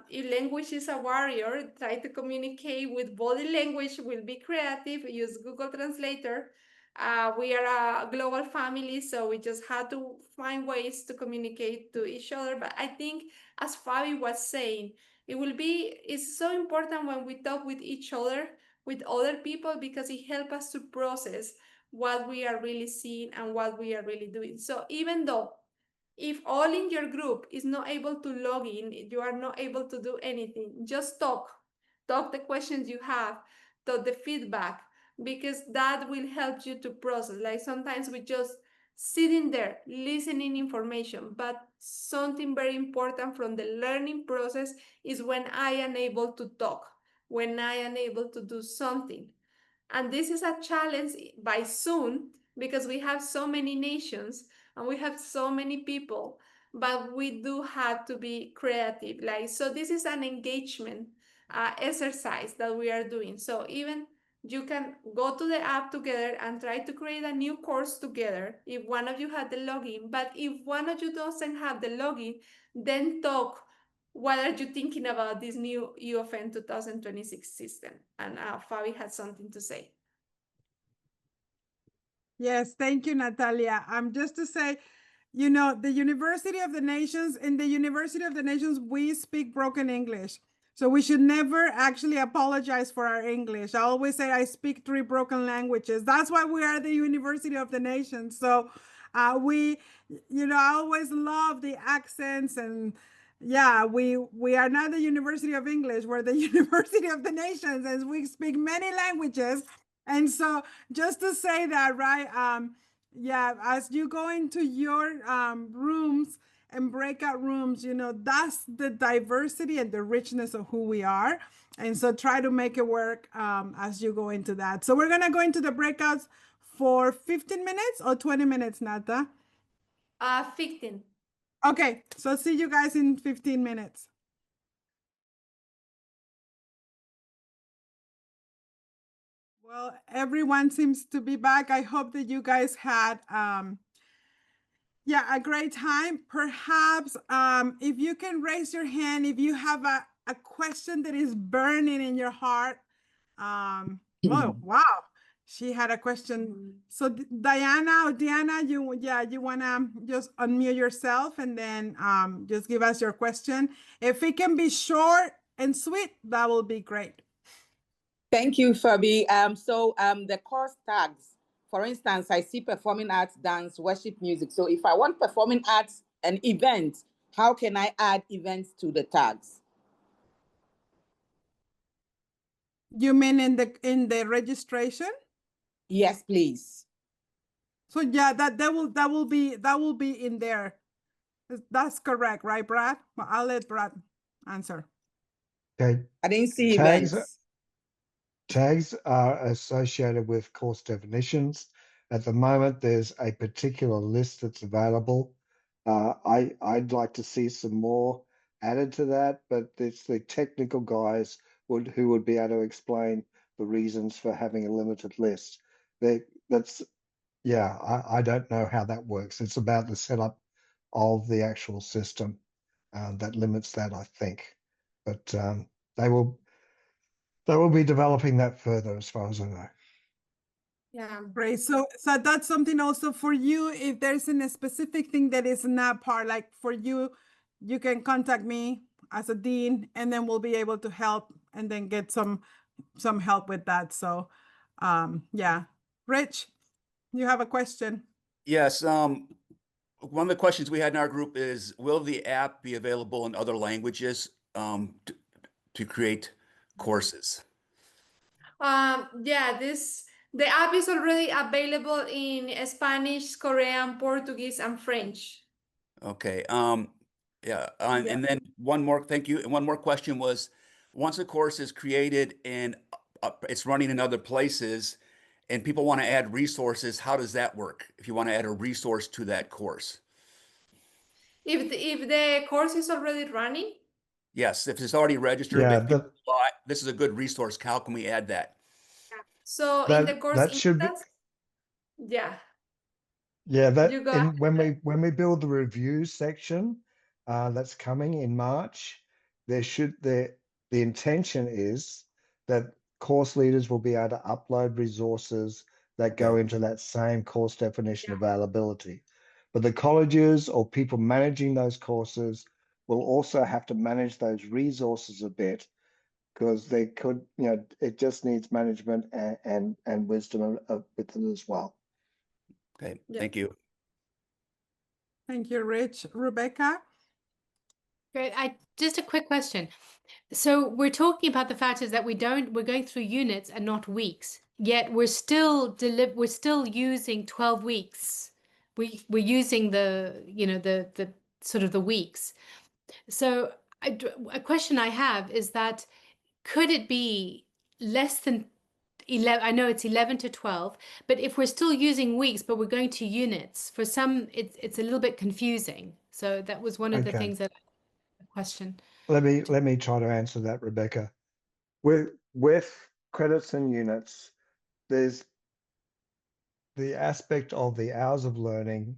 Speaker 14: if language is a warrior, try to communicate with body language, will be creative, use Google Translator. We are a global family, so we just had to find ways to communicate to each other. But I think, as Fabi was saying, it's so important when we talk with each other, with other people, because it helps us to process what we are really seeing and what we are really doing. So even though if all in your group is not able to log in, you are not able to do anything, just talk the questions you have, talk the feedback, because that will help you to process. Like sometimes we just sitting there listening information, but something very important from the learning process is when I am able to talk, when I am able to do something. And this is a challenge by Zoom because we have so many nations and we have so many people, but we do have to be creative. So this is an engagement exercise that we are doing. So even you can go to the app together and try to create a new course together if one of you had the login. But if one of you doesn't have the login, then talk. What are you thinking about this new UofN 2026 system? And Fabi had something to say.
Speaker 1: Yes, thank you, Natalia. Just to say, the University of the Nations, in the University of the Nations, we speak broken English. So we should never actually apologize for our English. I always say I speak 3 broken languages. That's why we are the University of the Nations. So I always love the accents, and yeah, we are not the University of English. We're the University of the Nations, and we speak many languages. And so just to say that, right? Yeah, as you go into your rooms and breakout rooms, that's the diversity and the richness of who we are. And so try to make it work as you go into that. So we're going to go into the breakouts for 15 minutes or 20 minutes, Nata?
Speaker 14: 15.
Speaker 1: Okay, so see you guys in 15 minutes. Well, everyone seems to be back. I hope that you guys had a great time. Perhaps if you can raise your hand, if you have a question that is burning in your heart. Oh, wow. She had a question. So Diana or Diana, you want to just unmute yourself and then just give us your question. If it can be short and sweet, that will be great.
Speaker 15: Thank you, Fabi. The course tags, for instance, I see performing arts, dance, worship music. So if I want performing arts and events, how can I add events to the tags?
Speaker 1: You mean in the registration?
Speaker 15: Yes, please.
Speaker 1: So yeah, that will be in there. That's correct, right, Brad? I'll let Brad answer.
Speaker 8: Okay.
Speaker 15: I didn't see
Speaker 8: Tags.
Speaker 15: events.
Speaker 8: Tags are associated with course definitions. At the moment, there's a particular list that's available. I'd like to see some more added to that, but it's the technical guys who would be able to explain the reasons for having a limited list. I don't know how that works. It's about the setup of the actual system that limits that, I think. But they will be developing that further, as far as I know.
Speaker 14: Yeah.
Speaker 1: Great. So that's something also for you. If there's a specific thing that is not part, like for you, you can contact me as a dean, and then we'll be able to help and then get some help with that. So, yeah. Rich, you have a question?
Speaker 6: Yes. One of the questions we had in our group is, will the app be available in other languages to create courses?
Speaker 14: Yeah, the app is already available in Spanish, Korean, Portuguese, and French.
Speaker 6: Okay. Yeah. And then thank you. And one more question was, once a course is created and it's running in other places and people want to add resources, how does that work? If you want to add a resource to that course?
Speaker 14: If the course is already running?
Speaker 6: Yes, if it's already registered,
Speaker 8: Yeah,
Speaker 6: this is a good resource. How can we add that?
Speaker 14: So in the course
Speaker 8: should be.
Speaker 14: instance, yeah.
Speaker 8: Yeah,
Speaker 14: You go ahead.
Speaker 8: when we build the review section, that's coming in March, the intention is that course leaders will be able to upload resources that go into that same course definition availability. But the colleges or people managing those courses will also have to manage those resources a bit, because they could, it just needs management and wisdom with it as well.
Speaker 6: Okay, thank you.
Speaker 1: Thank you, Rich. Rebecca?
Speaker 7: Great. Just a quick question. So we're talking about the fact is that we're going through units and not weeks. Yet we're still using 12 weeks. We're using the sort of the weeks. So a question I have is that could it be less than 11? I know it's 11 to 12, but if we're still using weeks, but we're going to units, for some it's a little bit confusing. So that was one of the things that question.
Speaker 8: Let me try to answer that, Rebecca. With credits and units, there's the aspect of the hours of learning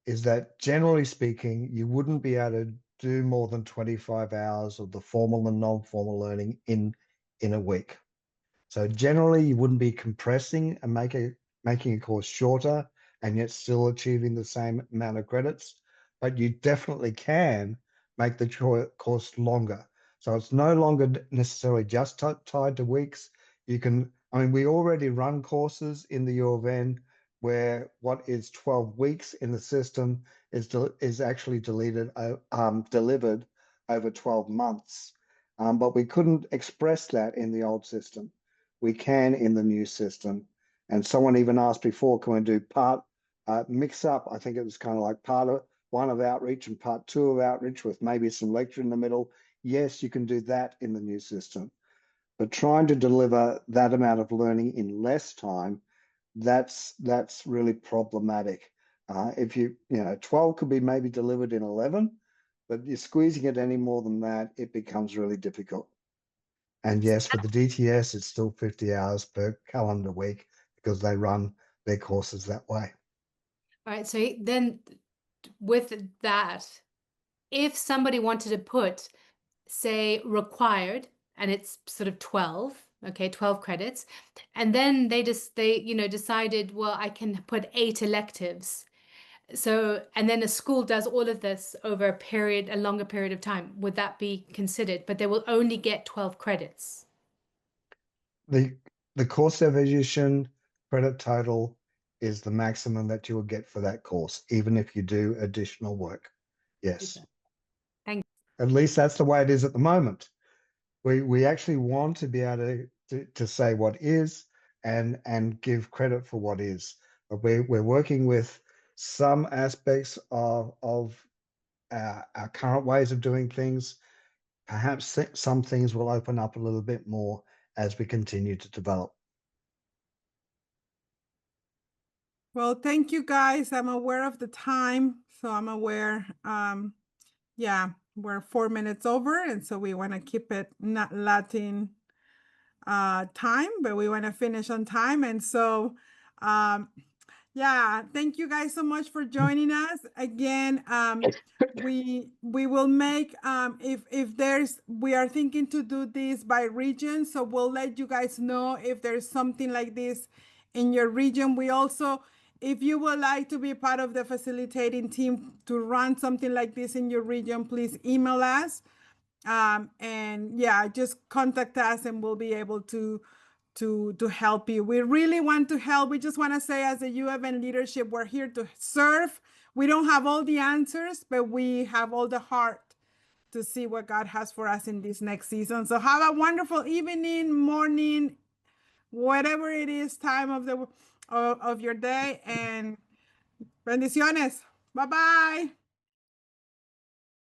Speaker 8: is that, generally speaking, you wouldn't be able to do more than 25 hours of the formal and non-formal learning in a week. So generally, you wouldn't be compressing and making a course shorter and yet still achieving the same amount of credits, but you definitely can make the course longer. So it's no longer necessarily just tied to weeks. You can, we already run courses in the UofN where what is 12 weeks in the system is actually delivered over 12 months. But we couldn't express that in the old system. We can in the new system. And someone even asked before, can we do mix up? I think it was kind of like part one of outreach and part two of outreach with maybe some lecture in the middle. Yes, you can do that in the new system. But trying to deliver that amount of learning in less time, that's really problematic. If 12 could be maybe delivered in 11, but you're squeezing it any more than that, it becomes really difficult. And yes, with the DTS, it's still 50 hours per calendar week because they run their courses that way.
Speaker 7: All right. So then with that, if somebody wanted to put, say, required, and it's sort of 12, okay, 12 credits, and then they decided, well, I can put 8 electives. So, and then a school does all of this over a longer period of time, would that be considered? But they will only get 12 credits.
Speaker 8: The course evaluation credit total is the maximum that you will get for that course, even if you do additional work. Yes.
Speaker 7: Thank
Speaker 8: you. At least that's the way it is at the moment. We actually want to be able to say what is and give credit for what is. But we're working with some aspects of our current ways of doing things. Perhaps some things will open up a little bit more as we continue to develop.
Speaker 1: Well, thank you guys. I'm aware of the time, so I'm aware. Yeah, we're 4 minutes over, and so we want to keep it not Latin time, but we want to finish on time. And so, yeah, thank you guys so much for joining us again. We will make if there's we are thinking to do this by region, so we'll let you guys know if there's something like this in your region. We also, if you would like to be part of the facilitating team to run something like this in your region, please email us. And yeah, just contact us and we'll be able to help you. We really want to help. We just want to say, as a UofN leadership, we're here to serve. We don't have all the answers, but we have all the heart to see what God has for us in this next season. So have a wonderful evening, morning, whatever it is, time of the of your day, and bendiciones. Bye bye.